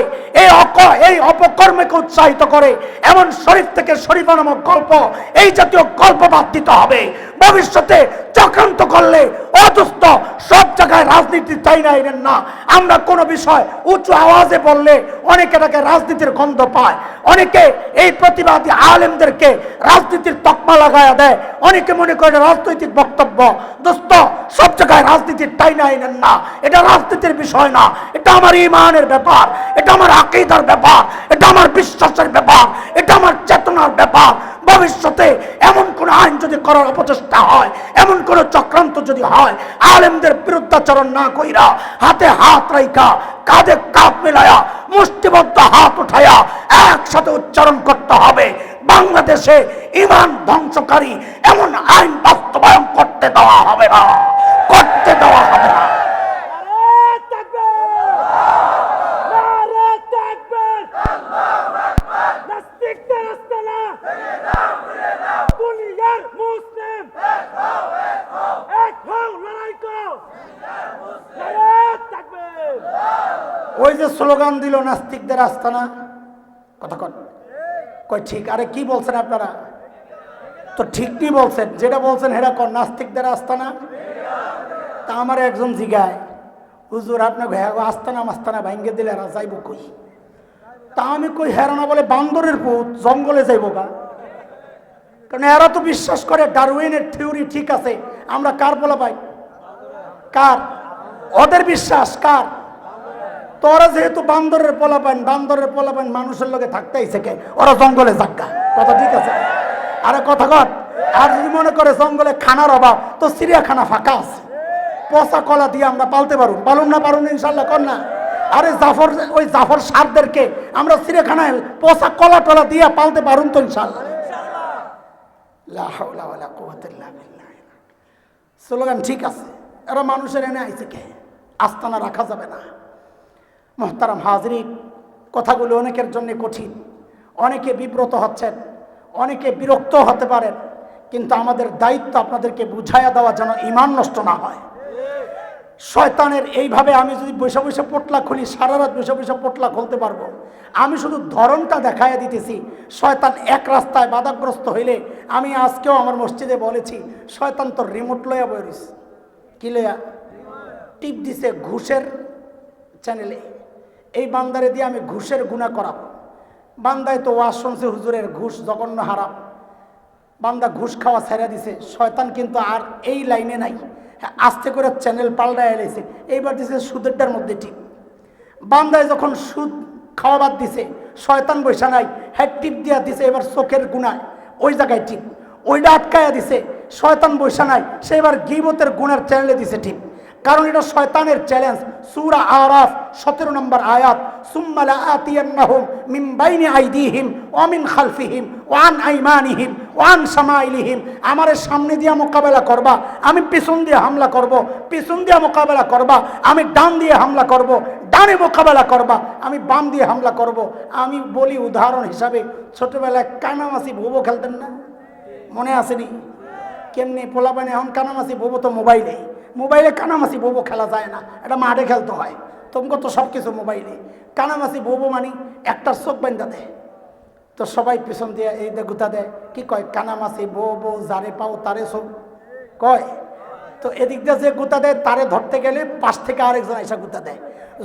এই অপকর্মকে উৎসাহিত করে এমন শরীফ থেকে শরীফা নামক গল্প, এই জাতীয় গল্প বাদ দিতে হবে। ভবিষ্যতে চক্রান্ত করলে অদুস্থ সব জায়গায় রাজনীতি চাই না এর না। আমরা কোনো বিষয় উঁচু আওয়াজে বললে অনেকে এটাকে রাজনীতির গন্ধ পায়, অনেকে এই প্রতিবাদী আলেমদেরকে রাজনীতির তকমা লাগায়া দেয়, অনেকে মনে করে রাজনৈতিক বক্তব্য। দোস্ত, সব জায়গায় রাজনীতির তাই না এর না, এটা রাজনীতির বিষয় না, এটা আমার ঈমানের ব্যাপার, এটা আমার আকীদার ব্যাপার, এটা আমার বিশ্বাসের ব্যাপার, এটা আমার চেতনার ব্যাপার। ভবিষ্যতে এমন কোন আইন যদি করার অপচেষ্টা হয়, এমন কোন চক্রান্ত যদি হয়, আলেমদের বিরুদ্ধাচরণ না কইরা হাতে হাত রাইখা কাঁধে কাঁধ মিলায়া মুষ্টিবদ্ধ হাত উঠায়া একসাথে উচ্চারণ করতে হবে, বাংলাদেশে ঈমান ধ্বংসকারী এমন আইন বাস্তবায়ন করতে দেওয়া হবে না, করতে দেওয়া হবে না। ওই যে স্লোগান দিল নাস্তিকদের আস্তানা, কথা কয় ঠিক। আরে কি বলছেন আপনারা? তো ঠিক কি বলছেন, যেটা বলছেন হেরা কর, নাস্তিকদের আস্তানা। তা আমার একজন জিগায়, হুজুর আপনার আস্তানা মাস্তানা ভাঙ্গে দিলে এরা যাইব কই? তা আমি কই হেরানা বলে বান্দরের পুত জঙ্গলে যাইব গা। কারণ এরা তো বিশ্বাস করে ডারউইনের থিওরি ঠিক আছে, আমরা কার বলা পাই? কার? ওদের বিশ্বাস কার? তোরা যেহেতু বান্দরের পোলাপান, বান্দরের পোলাপান মানুষের লগে থাকতেই শেখে, ওরা জঙ্গলে যাক্কা। কথা ঠিক আছে? আরে কথা কর। আর যদি মনে করে জঙ্গলে খানার অভাব, তো চিড়িয়াখানা ফাঁকা আছে, পচা কলা দিয়ে আমরা পালতে পারুন। পালুন না পারুন ইনশাল্লাহ, কর না। আরে ওই জাফর সারদেরকে আমরা চিড়িয়াখানায় পচা কলা টলা দিয়ে পালতে পারুন তো ইনশাল্লাহ। লা হাওলা ওয়ালা কুওয়াতা ইল্লা বিল্লাহ। স্লোগান ঠিক আছে, এরা মানুষের এনে আইছে কে? আস্তানা রাখা যাবে না। মুহতারাম হাজরিন, কথাগুলো অনেকের জন্য কঠিন, অনেকে বিব্রত হচ্ছেন, অনেকে বিরক্ত হতে পারেন, কিন্তু আমাদের দায়িত্ব আপনাদেরকে বুঝাইয়া দেওয়া যেন ঈমান নষ্ট না হয়। শয়তানের এইভাবে আমি যদি বসে বসে পোটলা খুলি, সারা রাত বসে বসে পোটলা খুলতে পারবো। আমি শুধু ধরনটা দেখাইয়া দিতেছি। শয়তান এক রাস্তায় বাধাগ্রস্ত হইলে, আমি আজকেও আমার মসজিদে বলেছি, শয়তান তো রিমোট লইয়া বইরিস, কি লইয়া টিপ দিছে ঘুষের চ্যানেলে। এই বান্দারে দিয়ে আমি ঘুষের গুনাহ করাবো। বান্দায় তো ওয়াজ শুনছে হুজুরের ঘুষ জঘন্য হারাম, বান্দা ঘুষ খাওয়া ছেড়ে দিছে। শয়তান কিন্তু আর এই লাইনে নাই, আস্তে করে চ্যানেল পাল্টায় এলেছে। এইবার দিছে সুদেরটার মধ্যে টিপ। বান্দায় যখন সুদ খাওয়া বাদ দিছে, শয়তান বৈশা নাই, হ্যাঁ টিপ দিয়া দিছে এবার চোখের গুনায়, ওই জায়গায় টিপ, ওইটা আটকায়া দিছে। শয়তান বৈশা নাই, সে এবার গীবতের গুনার চ্যানেলে দিছে টিপ। কারণ এটা শয়তানের চ্যালেঞ্জ। সূরা আরাফ 17 নম্বর আয়াত, সুম্মা লাআতিয়ান্নাহুম মিন বাইনি আইদিহিম ওয়া মিন খালফিহিম ওয়া আন আইমানিহিম ওয়া আন শামাইলিহিম। আমারে সামনে দিয়ে মোকাবেলা করবা, আমি পিছন দিয়ে হামলা করব, পিছন দিয়ে মোকাবেলা করবা, আমি ডান দিয়ে হামলা করব, ডানে মোকাবেলা করবা, আমি বাম দিয়ে হামলা করব। আমি বলি উদাহরণ হিসাবে, ছোটবেলায় কানামাছি ভোবো খেলতেন না? মনে আসেনি? কেমনি পোলাপানে এখন কানামাছি ভোবো তো মোবাইলে, মোবাইলে কানামাছি বোবো খেলা যায় না, এটা মাঠে খেলতে হয়। তোমাকে তো সব কিছু মোবাইলে। কানামাছি বোবো মানে একটার চোখ বান্ধা দেয়, তো সবাই পিছন দিয়ে এই দে গুতা দেয়, কি কয়? কানামাছি বো বো যারে পাও তারে সব কয়। তো এদিক দিয়ে যে গুতা দেয় তারে ধরতে গেলে পাশ থেকে আরেকজন এসে গুতা দেয়।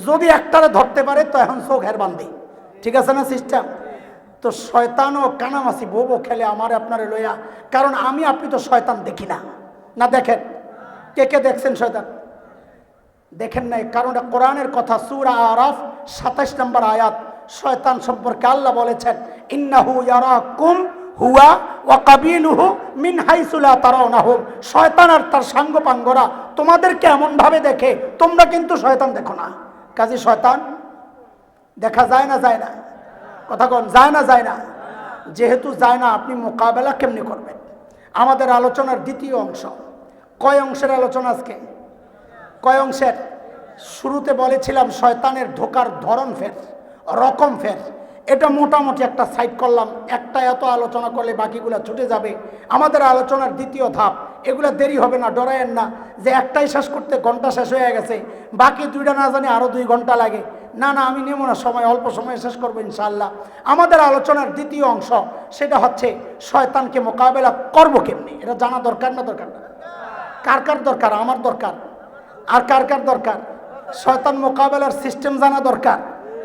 যদি একটারে ধরতে পারে তো এখন চোখ হের বান্ধে। ঠিক আছে না সিস্টেম? তো শয়তান ও কানামাছি বোবো খেলে আমার আপনারে লইয়া। কারণ আমি আপনি তো শয়তান দেখি না, না দেখেন? কে কে দেখছেন শয়তান? দেখেন নাই? কারণ এটা কোরআনের কথা, সূরা আরাফ 27 নম্বর আয়াত। শয়তান সম্পর্কে আল্লাহ বলেছেন, ইন্নাহু ইয়ারাকুম হুয়া ওয়া কাবিলুহু মিন হাইসু লা তারাউনাহুম। শয়তান আর তার সাঙ্গপাঙ্গরা তোমাদেরকে এমন ভাবে দেখে, তোমরা কিন্তু শয়তান দেখো না। কাজে শয়তান দেখা যায় না? যায় না? কথা কোন যায় না? যায় না? যেহেতু যায় না, আপনি মোকাবেলা কেমনি করবেন? আমাদের আলোচনার দ্বিতীয় অংশ। কয় অংশের আলোচনা আজকে? কয় অংশের? শুরুতে বলেছিলাম শয়তানের ধোকার ধরন ফের, রকম ফের। এটা মোটামুটি একটা সাইড করলাম। একটা এত আলোচনা করলে বাকিগুলো ছুটে যাবে। আমাদের আলোচনার দ্বিতীয় ধাপ, এগুলো দেরি হবে না, ডরায়েন না যে একটাই শেষ করতে ঘন্টা শেষ হয়ে গেছে, বাকি দুইটা না জানি আরও 2 ঘন্টা লাগে। না না, আমি নেব না সময়, অল্প সময়ে শেষ করবো ইনশাআল্লাহ। আমাদের আলোচনার দ্বিতীয় অংশ, সেটা হচ্ছে শয়তানকে মোকাবেলা করবো কেমনি। এটা জানা দরকার না দরকার না? কার কার দরকার? আমার দরকার। আর কার কার দরকার? শয়তান মোকাবেলার সিস্টেম জানা দরকার।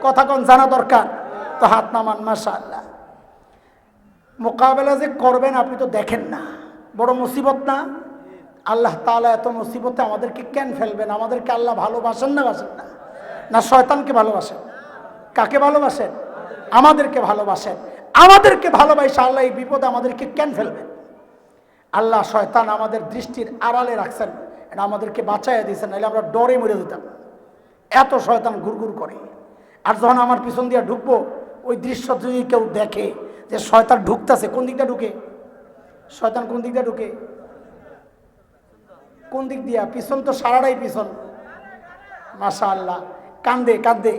কথা কোন জানা দরকার? তো হাত নামান। মাশাআল্লাহ। মোকাবেলা যে করবেন আপনি তো দেখেন না, বড় মুসিবত না? আল্লাহ তাআলা এত মুসিবতে আমাদেরকে কেন ফেলবেন? আমাদেরকে আল্লাহ ভালোবাসেন না বাসেন না? না শয়তানকে ভালোবাসেন? কাকে ভালোবাসেন? আমাদেরকে ভালোবাসেন। আমাদেরকে ভালোবাসে আল্লাহ এই বিপদে আমাদেরকে কেন ফেলবেন? আল্লাহ শয়তান আমাদের দৃষ্টির আড়ালে রাখছেন, এটা আমাদেরকে বাঁচাইয়া দিয়েছেন, নাহলে আমরা ডরে মরে যেতাম। এত শয়তান ঘুরঘুর করে। আর যখন আমার পিছন দিয়ে ঢুকবো, ওই দৃশ্য যদি কেউ দেখে যে শয়তান ঢুকতেছে, কোন দিকটা ঢুকে? শয়তান কোন দিকটা ঢুকে? কোন দিক দিয়া? পিছন তো সারাটাই পিছন। মাশাআল্লাহ। কান্দে কান্দে,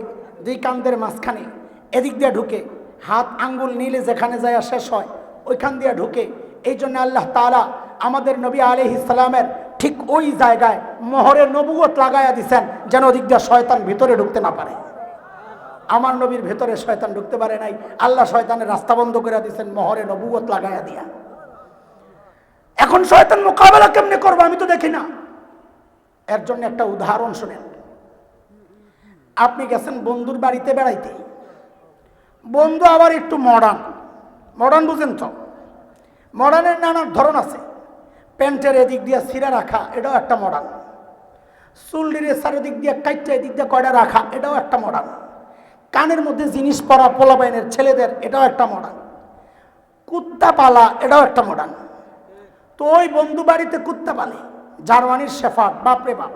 2 কান্দের মাঝখানে এদিক দিয়ে ঢুকে, হাত আঙ্গুল নিলে যেখানে যায় শেষ হয় ওইখান দিয়ে ঢুকে। এই জন্য আল্লাহ তাআলা আমাদের নবী আলাইহিস সালামের ঠিক ওই জায়গায় মোহরে নবুয়ত লাগাইয়া দিছেন, যেন ওদিক দিয়ে শয়তান ভিতরে ঢুকতে না পারে। আমার নবীর ভেতরে শয়তান ঢুকতে পারে নাই, আল্লাহ শয়তানের রাস্তা বন্ধ করে দিয়েছেন মোহরে নবুয়ত লাগাইয়া দিয়া। এখন শয়তান মোকাবেলা কেমনে করবো আমি তো দেখি না। এর জন্য একটা উদাহরণ শুনেন। আপনি গেছেন বন্ধুর বাড়িতে বেড়াইতে, বন্ধু আবার একটু মডার্ন। মডার্ন বুঝেন তো? মডার্নের নানান ধরন আছে। প্যান্টের এদিক দিয়ে ছিঁড়া রাখা, এটাও একটা মডার্ন। চুলডির চারিদিক দিয়ে কাইটটা এদিক দিয়ে কয়টা রাখা, এটাও একটা মডার্ন। কানের মধ্যে জিনিস পরা পোলাপাইনের ছেলেদের, এটাও একটা মডার্ন। কুত্তা পালা, এটাও একটা মডার্ন। তো ওই বন্ধু বাড়িতে কুত্তা পালে, জার্মানির শেফার্ড, বাপরে বাপ।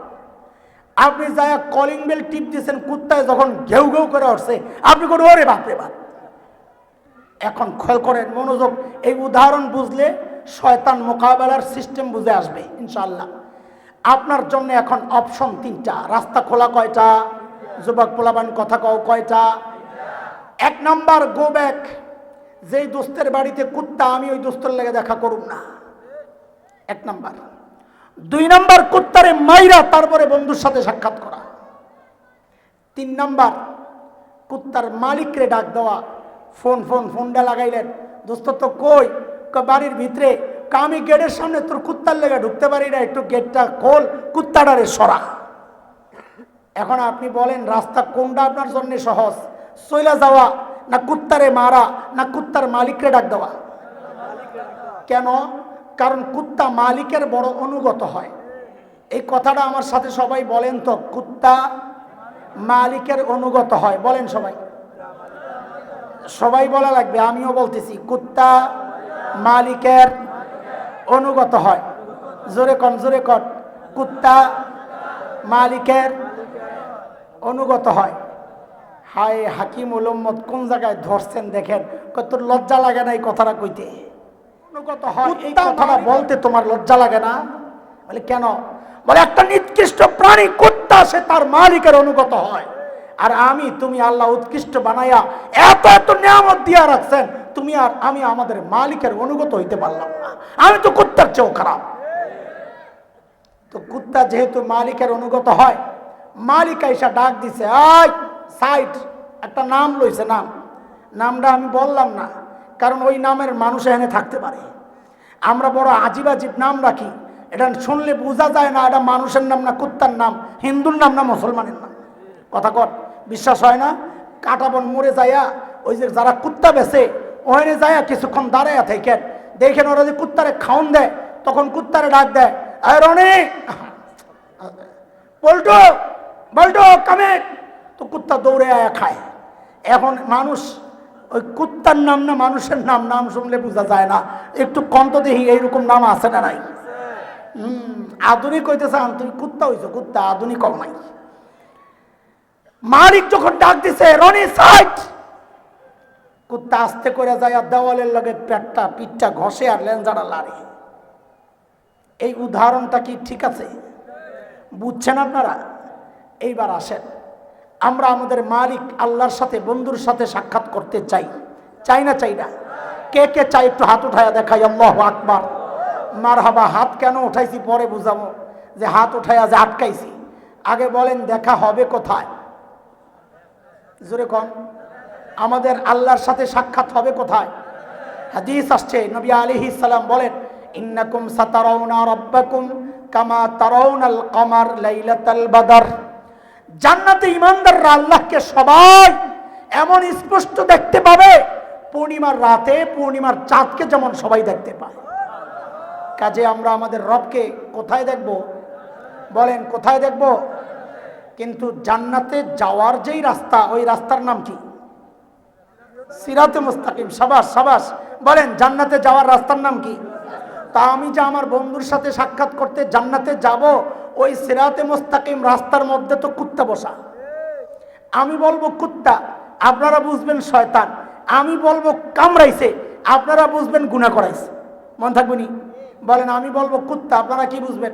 আপনি যায় কলিং বেল টিপ দিয়েছেন, কুত্তায় যখন ঘেউ ঘেউ করে উঠছে, আপনি কোনো ওরে বাপরে বাপ। এখন খেয়াল করেন, মনোযোগ। এই উদাহরণ বুঝলে শয়তান মোকাবেলার সিস্টেম বুঝে আসবে ইনশাআল্লাহ। আপনার জন্য এখন অপশন 3টা। রাস্তা খোলা কয়টা? যুবক পোলাবান কথা কও, কয়টা? 1 নাম্বার, গো ব্যাক। যেই দোস্তের বাড়িতে কুত্তা, আমি ওই দোস্তের লেগে দেখা করুম না, 1 নাম্বার। 2 নাম্বার, কুত্তারে মাইরা তারপরে বন্ধুর সাথে সাক্ষাৎ করা। 3 নাম্বার, কুত্তার মালিকরে ডাক দেওয়া। ফোনটা লাগাইলেন, দোস্ত তো কই? বাড়ির ভিতরে। আমি গেটের সামনে, তোর কুত্তার লেগে ঢুকতে পারি না, একটু গেটটা খোল, কুত্তাটারে সরা। এখন আপনি বলেন রাস্তা কোনটা আপনার জন্য সহজ? চইলা যাওয়া, না কুত্তারে মারা, না কুত্তার মালিকরে ডাক দেওয়া? কেন? কারণ কুত্তা মালিকের বড় অনুগত হয়। এই কথাটা আমার সাথে সবাই বলেন তো, কুত্তা মালিকের অনুগত হয়। বলেন সবাই, সবাই বলা লাগবে, আমিও বলতেছি, কুত্তা মালিকের অনুগত হয়। জোরে কন, জোরে কন। কুত্তা মালিকের অনুগত হয়। হায় হাকিম উম্মত, কোন জায়গায় ধরছেন দেখেন। তোর লজ্জা লাগে না এই কথাটা কইতে? অনুগত হয় এই কথাটা বলতে তোমার লজ্জা লাগে না? বলে কেন? বলে একটা নিকৃষ্ট প্রাণী কুত্তা, সে তার মালিকের অনুগত হয়। আর তুমি আল্লাহ উৎকৃষ্ট বানাইয়া এত এত নিয়ামত দিয়া রাখছেন, তুমি আর আমি আমাদের মালিকের অনুগত হইতে পারলাম না। আমি তো কুত্তার চেয়েও খারাপ। তো কুত্তা যেহেতু মালিকের অনুগত হয়, মালিক আইসা ডাক দিছে, আয় সাইড। একটা নাম লইছে, নামটা আমি বললাম না, কারণ ওই নামের মানুষ এখানে থাকতে পারে। আমরা বড় আজিব আজিব নাম রাখি, এটা শুনলে বোঝা যায় না এটা মানুষের নাম না কুত্তার নাম, হিন্দুর নাম না মুসলমানের নাম। কথা কর, বিশ্বাস হয় না? কাটাবন মরে যাইয়া ওই যে যারা কুত্তা বেছে ওখানে যাইয়া কিছুক্ষণ দাঁড়াইয়া থাকেন, দেখেন ওরা যে কুত্তারে খাওন দেয়, তখন কুত্তারে ডাক দেয়, আয় রনি, বল্টু বল্টু কামে। তো কুত্তা দৌড়ে আয়া খায়। এখন মানুষ ওই কুত্তার নাম না মানুষের নাম, নাম শুনলে বোঝা যায় না। একটু কম তো দেখি এইরকম নাম আছে না নাই? আধুনিক হইতেছে, তুমি কুত্তা হইছো, কুত্তা আধুনিক কম নাই। মালিক যখন ডাক দিছে, রনি সাইড, কুত্তা আস্তে করে যায় আর দেওয়ালের লগে পিঠটা ঘষে আর লেঞ্জাটা লাড়ে। এই উদাহরণটা কি ঠিক আছে? বুঝছেন আপনারা? এইবার আসেন, আমরা আমাদের মালিক আল্লাহর সাথে বন্ধুর সাথে সাক্ষাৎ করতে চাই, চাই না চাই না? কে কে চাই একটু হাত উঠায়া দেখাই। আল্লাহু আকবার। মারহাবা। হাত কেন উঠাইছি পরে বুঝাবো, যে হাত উঠাইয়া যে আটকাইছি। আগে বলেন দেখা হবে কোথায়? জোরে কোন। আমাদের আল্লাহর সাথে সাক্ষাৎ হবে কোথায়? হাদিস আসছে, নবী আলাইহিস সালাম বলেন, ইন্নাকুম সাতারাউনা রাব্বাকুম কামা তারাউনাল কমার লাইলাতাল বদর। জান্নাতে ঈমানদাররা আল্লাহকে সবাই এমন স্পষ্ট দেখতে পাবে, পূর্ণিমার রাতে পূর্ণিমার চাঁদকে যেমন সবাই দেখতে পায়। কাজে আমরা আমাদের রবকে কোথায় দেখব? বলেন কোথায় দেখব? কিন্তু জান্নাতে যাওয়ার যেই রাস্তা, ওই রাস্তার নাম কি? সিরাতে মুস্তাকিম। সাবাস সাবাস। বলেন জান্নাতে যাওয়ার রাস্তার নাম কি? তা আমি যে আমার বন্ধুর সাথে সাক্ষাৎ করতে জান্নাতে যাব, ওই সিরাতে মুস্তাকিম রাস্তার মধ্যে তো কুত্তা বসা। আমি বলবো কুত্তা, আপনারা বুঝবেন শয়তান। আমি বলবো কামড়াইছে, আপনারা বুঝবেন গুনাহ করাইছে। মন থাকবে নি? বলেন আমি বলবো কুত্তা, আপনারা কি বুঝবেন?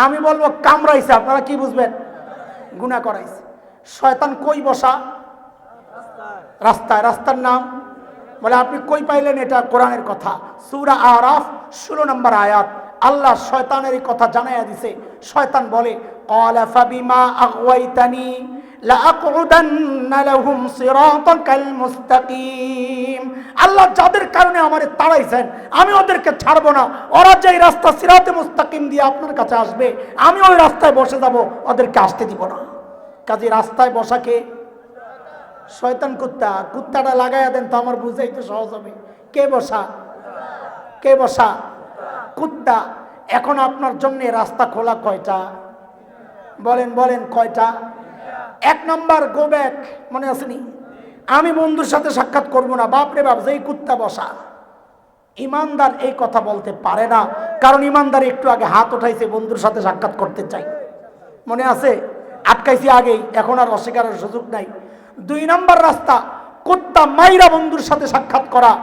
আমি বলবো কামড়াইছে, আপনারা কি বুঝবেন? গুনাহ করাইছে। শয়তান কই বসা? রাস্তায়। রাস্তার নাম? বলে আপনি কই পাইলেন? এটা কোরআনের কথা, সূরা আরাফ 16 নম্বর আয়াত। আল্লাহ শয়তানের এই কথা জানাইয়া দিছে। শয়তান বলে, ক্বালা ফাবিমা আগওয়াইতানি লাআকউদান্না লাহুম সিরাতাকাল মুস্তাকিম। আল্লাহ যাদের কারণে আমারে তাড়াইছেন, আমি ওদেরকে ছাড়বো না। ওরা যেই রাস্তা সিরাতে মুস্তাকিম দিয়ে আপনার কাছে আসবে, আমি ওই রাস্তায় বসে যাব, ওদেরকে আসতে দিব না। কাজে রাস্তায় বসাকে শয়তান কুত্তা। কুত্তাটা লাগাইয়া দেন তো আমার বুঝাইতে সহজ হবে। কে বসা? কে বসা? কুত্তা। এখন আপনার জন্য রাস্তা খোলা কয়টা? বলেন বলেন কয়টা? 1 নম্বর গো ব্যাক। মনে আসেনি? আমি বন্ধুর সাথে সাক্ষাৎ করব না। বাপরে বাপ, যেই কুত্তা বসা। ইমানদার এই কথা বলতে পারে না, কারণ ইমানদার একটু আগে হাত উঠাইছে, বন্ধুর সাথে সাক্ষাৎ করতে চাই। মনে আছে? আটকাইছি আগেই, এখন আর অস্বীকারের সুযোগ নাই। 2 নম্বর রাস্তা, কুত্তা মাইরা বন্ধুর সাথে সাক্ষাৎ করা।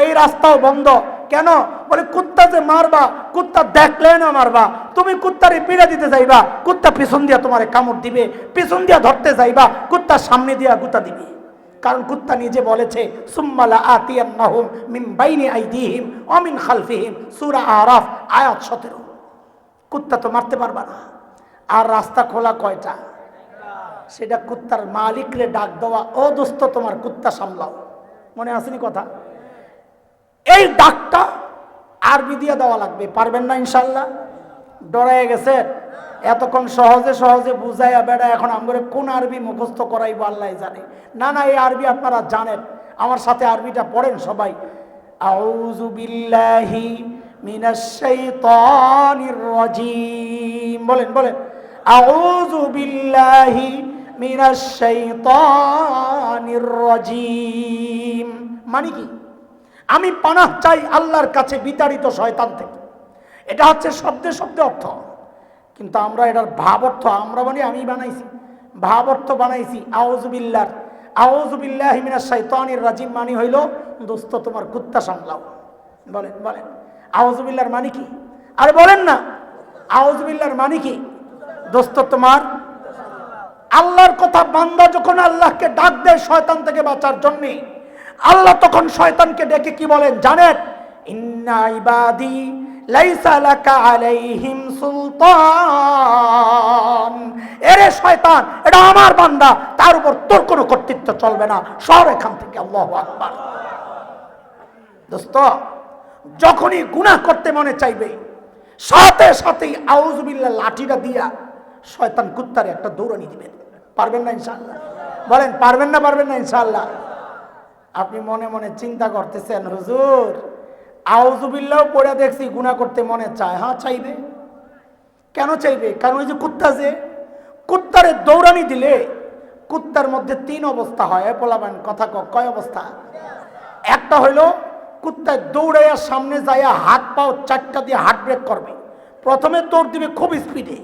এই রাস্তাও বন্ধ। কেন? বলে কুত্তা যে মারবা, কুত্তা দেখলে না মারবা। তুমি কুত্তারে পিড়া দিতে যাইবা, কুত্তা পিছন দিয়া তোমারে কামড় দিবে। পিছন দিয়া ধরতে যাইবা, কুত্তা সামনে দিয়া গুতা দিবে। কারণ কুত্তা নিজে বলেছে, সুম্মা লাআতিয়ান্নাহুম মিন বাইনি আইদিহিম ওয়া মিন খালফিহিম, সূরা আরাফ আয়াত 17। কুত্তা তো মারতে পারবা না। আর রাস্তা খোলা কয়টা? সেটা কুত্তার মালিকরে ডাক দেওয়া, ও দোস্ত তোমার কুত্তা সামলাও। মনে আসেনি কথা? এই ডাকটা আরবি দিয়ে দেওয়া লাগবে। পারবেন না ইনশাল্লাহ? ডরায় গেছে এতক্ষণ সহজে সহজে বুঝাইয়া বেড়া, এখন আমরা কোন আরবি মুখস্থ করাইবো আল্লাহ জানে। না না, এই আরবি আপনারা জানেন। আমার সাথে আরবিটা পড়েন সবাই। আউযু বিল্লাহি মিনাশ শাইতানির রাজিম। বলেন বলেন, আউযু বিল্লাহি মিনাশ শাইতানির রাজিম। মানে কি? আমি পানাহ চাই আল্লাহর কাছে বিতাড়িত শয়তান থেকে। এটা হচ্ছে শব্দে শব্দে অর্থ, কিন্তু আমরা এটার ভাব অর্থ আমরা মানে আমি বানাইছি, ভাব অর্থ বানাইছি আউযু বিল্লাহ। আউযু বিল্লাহি মিনাশ শাইতানির রাজিম মানে হইল, দোস্ত তোমার কুত্তা সামলাও। বলেন বলেন, আউযু বিল্লাহর মানে কি? আরে বলেন না, আউযু বিল্লাহর মানে কি? দোস্ত তোমার। আল্লাহর কথা বান্দা যখন আল্লাহকে ডাক দেয় শয়তান থেকে বাঁচার জন্য, আল্লাহ তখন শয়তানকে ডেকে কি বলেন জানেন? ইন্না ইবাদি লাইসা লাকা আলাইহিম সুলতান। এরে শয়তান, এটা আমার বান্দা, তার উপর তোর কোনো কর্তৃত্ব চলবে না, সর এখান থেকে। আল্লাহু আকবার। দোস্ত, যখনই গুনাহ করতে মনে চাইবে, সাথে সাথেই আউযু বিল্লাহ লাঠিটা দিয়া শয়তান কুত্তারে একটা দৌড়ানি দিবেন। পারবেন না ইনশাআল্লাহ? বলেন পারবেন না? পারবেন না ইনশাআল্লাহ? আপনি মনে মনে চিন্তা করতেছেন, হুজুর আউযু বিল্লাহ পড়ে দেখছি গুনাহ করতে মনে চায়। হ্যাঁ চাইবে। কেন চাইবে? কারণ ওই যে কুত্তা, যে কুত্তারে দৌড়ানি দিলে কুত্তার মধ্যে 3 অবস্থা হয়। পোলাবেন কথা কয় অবস্থা? একটা হইল কুত্তায় দৌড়াইয়া সামনে যাইয়া হাত পাও 4টা দিয়ে হার্ট ব্রেক করবে। প্রথমে দৌড় দিবে খুব স্পিডে,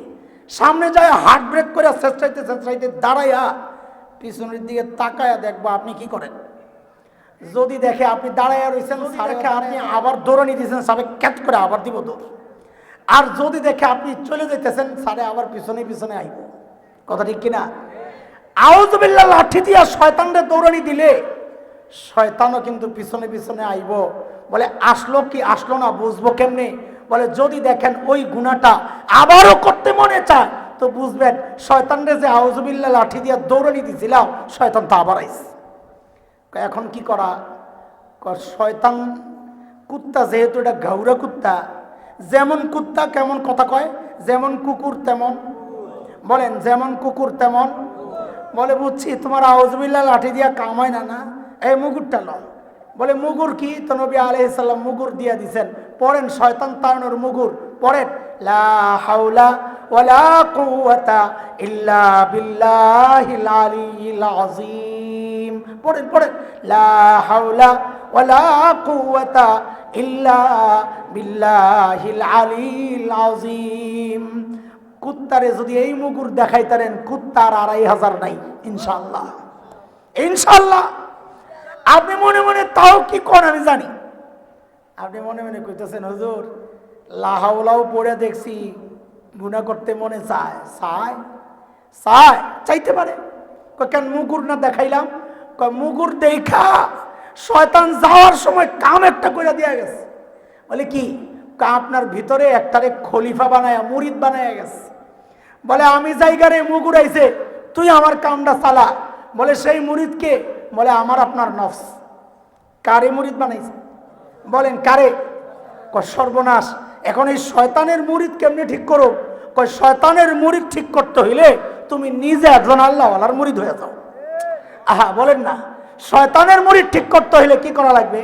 সামনে যায় হার্ট ব্রেক করে চেষ্টাইতে চেষ্টাইতে দাঁড়াইয়া পিছনের দিকে তাকায়া দেখবো আপনি কি করেন। যদি দেখে আপনি দাঁড়াইয়া রয়েছেন, দেখে আপনি আবার দৌড়ানি দিয়েছেন, সাবে ক্যাচ করে আবার দিব দৌড়। আর যদি দেখে আপনি চলে যেতেছেন, সারে আবার পিছনে পিছনে আইব। কথা ঠিক কিনা? আউযুবিল্লাহ লাঠি দিয়া শয়তানরে দৌড়ানি দিলে শয়তানও কিন্তু পিছনে পিছনে আইব। বলে আসলো কি আসলো না বুঝবো কেমনে? বলে যদি দেখেন ওই গুনাহটা আবারও করতে মনে চায় তো বুঝবেন শয়তানরে যে আউযুবিল্লাহ লাঠি দিয়া দৌড়ানি দিছিলাম শয়তান তো আবার আইছে। এখন কি করা? শয়তান কুত্তা যেহেতু এটা গাউরা কুত্তা, যেমন কুত্তা কেমন কথা কয়, যেমন কুকুর তেমন, বলেন যেমন কুকুর তেমন। বলে বুঝছি তোমার আউযুবিল্লাহ লাঠি দিয়া কাম হয় না, না এই মুগুরটা ল। বলে মুগুর কি? তো নবী আলাইহিস সালাম মুগুর দিয়া দিছেন। পড়েন শয়তান তাড়ানোর মুগুর, পড়েন লা হাওলা ওয়ালা কুওয়াতা ইল্লা বিল্লাহিল আলিয়্যিল আযীম। পড়েন পড়েন লা হাওলা ওয়ালা কুওয়াতা ইল্লা বিল্লাহিল আলিয়্যিল আযীম। কুত্তারে যদি এই মুগুর দেখাইতারেন কুত্তার 2500 নাই ইনশাআল্লাহ, ইনশাআল্লাহ। আপনি মনে মনে তাও কি কোন আমি জানি, আপনি মনে মনে কইতেছেন হুজুর লাহাওলাও পড়ে দেখছি গুনাহ করতে মনে চায়, চায় চায় চাইতে পারে। কেন মুগুর না দেখাইলাম? মুগুর দেখা শয়তান যাওয়ার সময় কাম একটা করে দিয়া গেছে। বলে কি? আপনার ভিতরে একটারে খলিফা বানায়া মুরিদ বানায়া গেছে। বলে আমি জায়গারে মুগুর আইছে, তুই আমার কামটা চালা। বলে সেই মুরিদকে? বলে আমার আপনার নফস। কারে মুরিদ বানাইছে? বলেন কারে? সর্বনাশ। এখন এই শয়তানের মুরিদ কেমনে ঠিক করো? শয়তানের মুরিদ ঠিক করতে হইলে তুমি নিজে একজন আল্লাহওয়ালার মুরিদ হয়ে যাও। আহা বলেন না, শয়তানের মুরিদ ঠিক করতে হইলে কি করা লাগবে?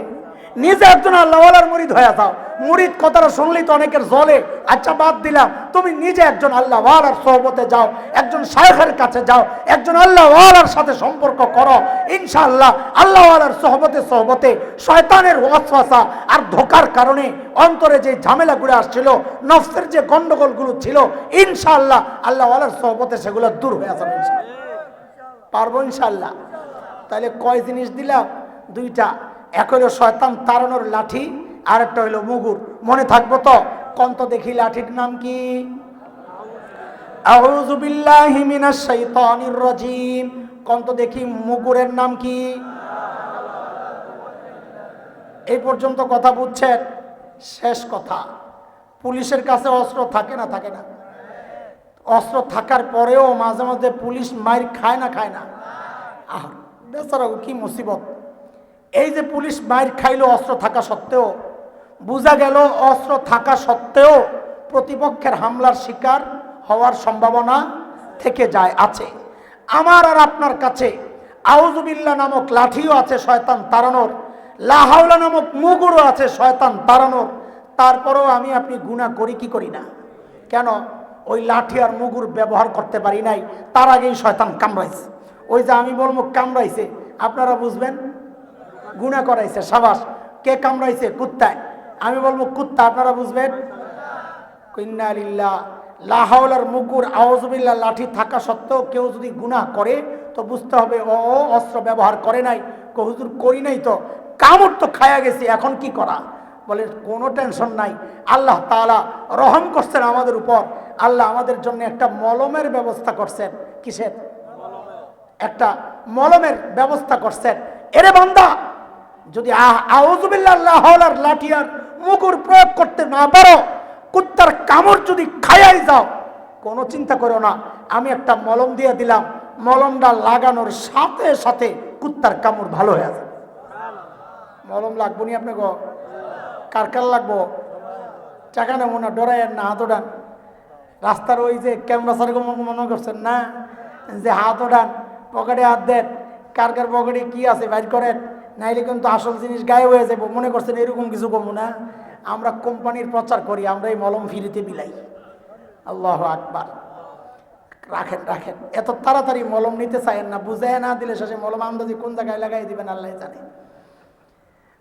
নিজে একজন আল্লাহওয়ালার মুরিদ হয়ে যাও। মুরিদ কথাটা শুনলেই তো অনেকের জ্বলে, আচ্ছা বাদ দিলাম। তুমি নিজে একজন আল্লাহওয়ালার সোহবতে যাও, একজন শায়খের কাছে যাও, একজন আল্লাহওয়ালার সাথে সম্পর্ক করো। ইনশাআল্লাহ আল্লাহওয়ালার সোহবতে সোহবতে শয়তানের ওয়াসওয়াসা আর ধোকার কারণে অন্তরে যে ঝামেলাগুলো আসছিল, নফসের যে গন্ডগোলগুলো ছিল, ইনশাআল্লাহ আল্লাহওয়ালার সোহবতে সেগুলো দূর হয়ে যাবে ইনশাআল্লাহ। পারবো ইনশাআল্লাহ। তাহলে কয় জিনিস দিলাম? দুইটা। এক হইল শয়তান তাড়ানোর লাঠি, আর একটা হইল মুগুর। মনে থাকবো তো? কোন তো দেখি লাঠির নাম কি? আউযু বিল্লাহি মিনাশ শাইতানির রাজিম। কোন তো দেখি মুগুরের নাম কি? এই পর্যন্ত কথা বুঝছেন? শেষ কথা, পুলিশের কাছে অস্ত্র থাকে না থাকে না? অস্ত্র থাকার পরেও মাঝে মাঝে পুলিশ মাইর খায় না খায় না? আহ বেচারা কি মুসিবত। এই যে পুলিশ মাইর খাইলো অস্ত্র থাকা সত্ত্বেও, বোঝা গেল অস্ত্র থাকা সত্ত্বেও প্রতিপক্ষের হামলার শিকার হওয়ার সম্ভাবনা থেকে যায়, আছে। আমার আর আপনার কাছে আউযুবিল্লাহ নামক লাঠিও আছে শয়তান তাড়ানোর, লা হাওলা নামক মুগুরও আছে শয়তান তাড়ানোর। তারপরেও আমি আপনি গুনাহ করি কি করি না? কেন? ওই লাঠি আর মুগুর ব্যবহার করতে পারি নাই, তার আগেই শয়তান কামড়াইছে। ওই যে আমি বলবো কামড়াইছে, আপনারা বুঝবেন গুনাহ করাইছে। সাবাস। কে কামড়াইছে? কুত্তায়। আমি বলবো কুত্তা, আপনারা বুঝবেন ইন্না লিল্লাহ। লা হাওলার মুগুর আউযুবিল্লাহ লাঠি থাকা সত্ত্বেও কেউ যদি গুনাহ করে তো বুঝতে হবে ও অস্ত্র ব্যবহার করে নাই। হুজুর করি নাই তো, কামড় তো খায়া গেছি, এখন কি করা? বলে কোনো টেনশন নাই, আল্লাহ তাআলা রহম করছেন আমাদের উপর। আল্লাহ আমাদের জন্য একটা মলমের ব্যবস্থা করছেন। কিসের? একটা মলমের ব্যবস্থা করছেন। এরে বান্দা, যদি আউযুবিল্লাহ লা হাওলার লাঠি আর মুগুর প্রয়োগ করতে না পারো, কুত্তার কামড় যদি খায়াই যাও, কোনো চিন্তা করো না, আমি একটা মলম দিয়ে দিলাম। মলমটা লাগানোর সাথে সাথে কুত্তার কামড় ভালো হয়ে যাবে। মলম লাগবো নি আপনাকে? কার কার লাগবো? টাকা নেবো না, ডরাইয়ের না, হাত ওঠান। রাস্তার ওই যে ক্যামেরা সার্গো মনে করছেন না যে হাত ওঠান, পকেটে হাত দেন, কার কার পকেটে কি আছে বাইর করেন, নাইলে কিন্তু আসল জিনিস গায়েব হয়ে যাবো। মনে করছেন এরকম কিছু কমু না? আমরা কোম্পানির প্রচার করি, আমরা এই মলম ফ্রিতে বিলাই। আল্লাহু আকবার। রাখেন রাখেন, এত তাড়াতাড়ি মলম নিতে চাইেন না, বুঝায় না দিলে শেষে মলম আন্দাজি কোন জায়গায় লাগাই দিবেন আল্লাহ জানে।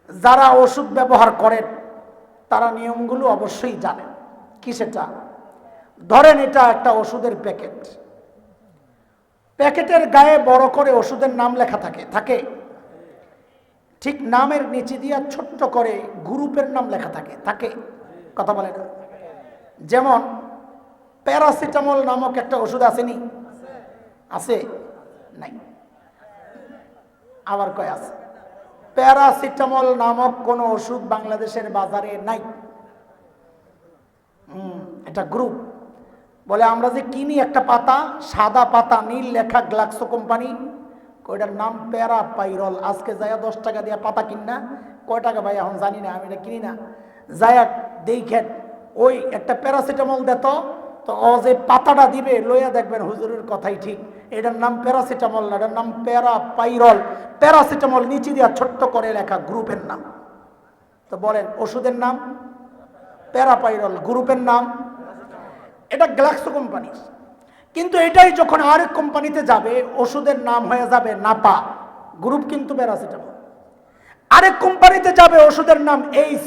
যারা ওষুধ ব্যবহার করেন তারা নিয়মগুলো অবশ্যই জানেন। কি সেটা? ধরেন এটা একটা ওষুধের প্যাকেট, প্যাকেটের গায়ে বড় করে ওষুধের নাম লেখা থাকে, ঠিক নামের নিচে দিয়া ছোট্ট করে গ্রুপের নাম লেখা থাকে। কথা বলে না? যেমন প্যারাসিটামল নামক একটা ওষুধ আসেনি? আছে। নাই। আবার কয় আছে? প্যারাসিটামল নামক কোন ওষুধ বাংলাদেশের বাজারে নাই। এটা গ্রুপ বলে আমরা যে কিনি একটা পাতা, সাদা পাতা, নীল লেখা, গ্লাক্সো কোম্পানি, ওইটার নাম প্যারাপাইরল। আজকে যাইয়া 10 টাকা দিয়া পাতা কিনা, কয় টাকা ভাই এখন জানি না, আমি এটা কিনি না, যাইয়া দেখেন ওই একটা প্যারাসিটামল দিত, তো ও যে পাতাটা দিবে লইয়া দেখবেন হুজুরের কথাই ঠিক, এটার নাম প্যারাসিটামল না, এটার নাম প্যারাপাইরল। প্যারাসিটামল নিচে দিয়া ছোট্ট করে লেখা, গ্রুপের নাম। তো বলেন ওষুধের নাম প্যারাপাইরল, গ্রুপের নাম এটা গ্লাক্সো কোম্পানি। কিন্তু এটাই যখন আরেক কোম্পানিতে যাবে ওষুধের নাম হয়ে যাবে নাপা, গ্রুপ কিন্তু প্যারাসিটামল। আরেক কোম্পানিতে যাবে ওষুধের নাম এইস,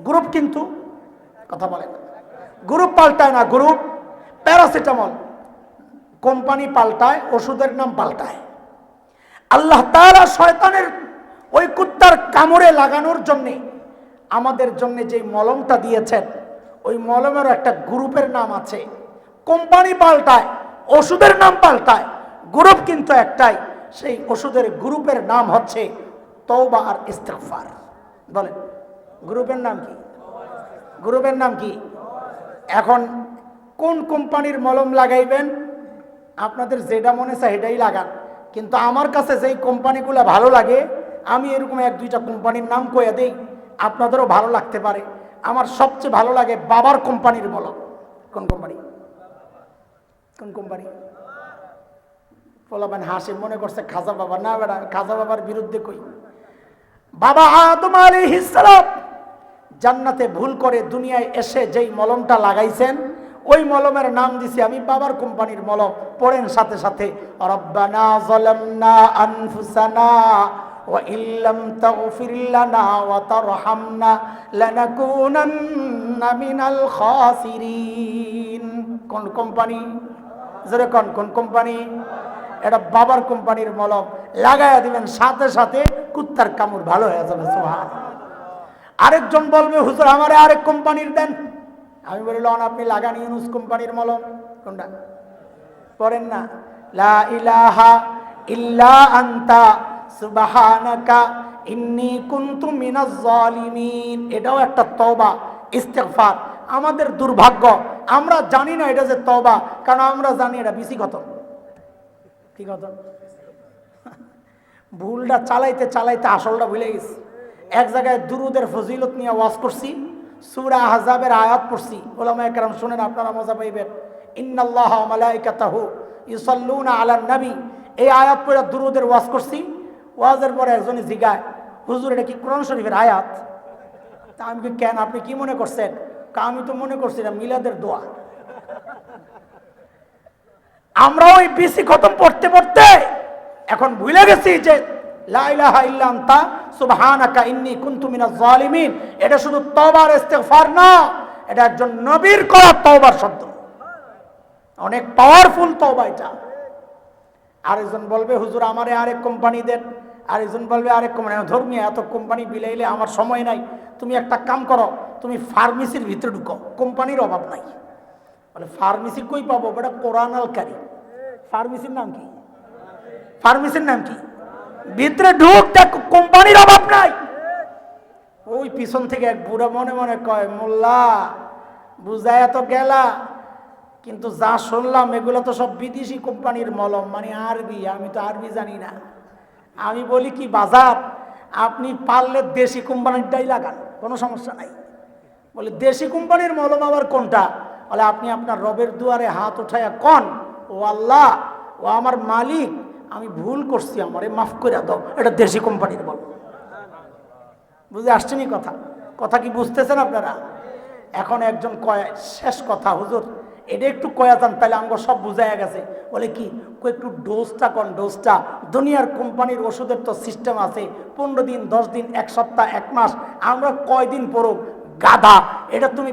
গ্রুপ কিন্তু, কথা বলেন, গ্রুপ পাল্টায় না, গ্রুপ প্যারাসিটামল। কোম্পানি পাল্টায়, ওষুধের নাম পাল্টায়। আল্লাহ তাআলা শয়তানের ওই কুত্তার কামড়ে লাগানোর জন্যে আমাদের জন্য যে মলমটা দিয়েছেন, ওই মলমের একটা গ্রুপের নাম আছে। কোম্পানি পাল্টায়, ওষুধের নাম পাল্টায়, গ্রুপ কিন্তু একটাই। সেই ওষুধের গ্রুপের নাম হচ্ছে তওবা আর ইস্তিগফার। বলেন গ্রুপের নাম কি? গ্রুপের নাম কি? এখন কোন কোম্পানির মলম লাগাইবেন, আপনাদের যেটা মনে চায় সেটাই লাগান, কিন্তু আমার কাছে যেই কোম্পানিগুলো ভালো লাগে, আমি এরকম 1-2টা কোম্পানির নাম কয়ে দেই, আপনাদেরও ভালো লাগতে পারে। আমার সবচেয়ে ভালো লাগে বাবার কোম্পানির মলম। কোন কোম্পানি? কোন কোম্পানি? বলবেন হাসি, মনে করছে খাজা বাবা। না বেটা, খাজা বাবার বিরুদ্ধে কই। বাবা আদম আলাইহিস সালাম জান্নাতে ভুল করে দুনিয়ায় এসে যেই মলমটা লাগাইছেন, ওই মলমের নাম দিছি আমি বাবার কোম্পানির মলম। পড়েন সাথে সাথে, রব্বানা যালামনা আনফুসানা ওয়া ইল্লাম তাগফির লানা ওয়া তারহামনা লানাকুনান্না মিনাল খাসিরিন। কোন কোম্পানি? জোরে কোন কোন কোম্পানি? এটা বাবার কোম্পানির মলম। লাগাইয়া দিবেন, সাথে সাথে কুত্তার কামড় ভালো হয়ে যাবে। সুবহানাল্লাহ। আরেকজন বলবে হুজুর আমারে আরেক কোম্পানির দেন। আমি বললাম আপনি লাগান ইউনুস কোম্পানির মলম। কোনটা? পড়েন না, লা ইলাহা ইল্লা আনতা সুবহানাকা ইন্নী কুনতু মিনাজ জালিমিন। এটাও একটা তওবা, ইস্তিগফার। আমাদের দুর্ভাগ্য, আমরা জানি না এটা যে তওবা, কারণ আমরা জানি এটা বিসি খতম। কি খতম? ভুলটা চালাইতে চালাইতে আসলটা ভুলে গেছি। এক জায়গায় দুরুদের ফজিলত নিয়ে ওয়াজ করছি, সূরা আহজাবের আয়াত পড়ছি। উলামায়ে কেরাম শুনেন, আপনারা মজা পাইবেন। ইন্নাল্লাহা ওয়া মালাইকাতাহু ইউসাল্লুনা আলান নবী, এই আয়াত পড়ে দুরুদের ওয়াজ করছি। ওয়াজের পরে একজনে জিগায়, হুজুর এটা কি কোরআন শরীফের আয়াত? তা আমি কি, কেন আপনি কি মনে করছেন? আমি তো মনে করছি এটা মিলাদের দোয়া। আমরা ওই বিসি খতম পড়তে পড়তে এখন ভুলে গেছি যে লা ইলাহা ইল্লা আনতা সুবহানাকা ইন্নী কুনতু মিনাজ জালিমিন। এটা শুধু তওবা আর ইস্তিগফার না, এটা একজন নবীর করা তওবার শব্দ, অনেক পাওয়ারফুল তওবা এটা। আরেকজন বলবে হুজুর আমারে আরেক কোম্পানি দেন, আরেকজন বলবে আরেক কোম্পানি। ধর্মীয় এত কোম্পানি বিলাইলে আমার সময় নাই, তুমি একটা কাম করো, তুমি ফার্মেসির ভিতরে ঢুকো, কোম্পানির অভাব নাই। বলে ফার্মেসি কই পাবো? বেটা কোরআন আল কারীম। ফার্মেসির নাম কি? ফার্মেসির নাম কি? ভিতরে ঢুক, দেখ কোম্পানির অভাব নাই। ওই পিছন থেকে এক বুড়া মনে মনে কয়, মোল্লা বুঝায়া তো গেলা, কিন্তু যা শুনলাম এগুলো তো সব বিদেশি কোম্পানির মলম, মানে আরবি, আমি তো আরবি জানি না। আমি বলি কি বাজার, আপনি পারলে দেশি কোম্পানিরটাই লাগান, কোনো সমস্যা নাই। বলে দেশি কোম্পানির মলম আবার কোনটা? বলে আপনি আপনার রবের দুয়ারে হাত উঠাইয়া কন, ও আল্লাহ, ও আমার মালিক, আমি ভুল করছি, আমারে মাফ করে দাও, এটা দেশি কোম্পানির মলম। বুঝে আসছেনি কথা? কথা কি বুঝতেছেন আপনারা? এখন একজন কয়, শেষ কথা হুজুর এটা একটু কয়া যান, তাহলে আমাকে সব বুঝাইয়া গেছে। বলে কি, একটু ডোজটা কোন ডোজটা? দুনিয়ার কোম্পানির ওষুধের তো সিস্টেম আছে, 15 দিন, 10 দিন, 1 সপ্তাহ, 1 মাস। আমরা কয়দিন পড়ব? গাধা, এটা তুমি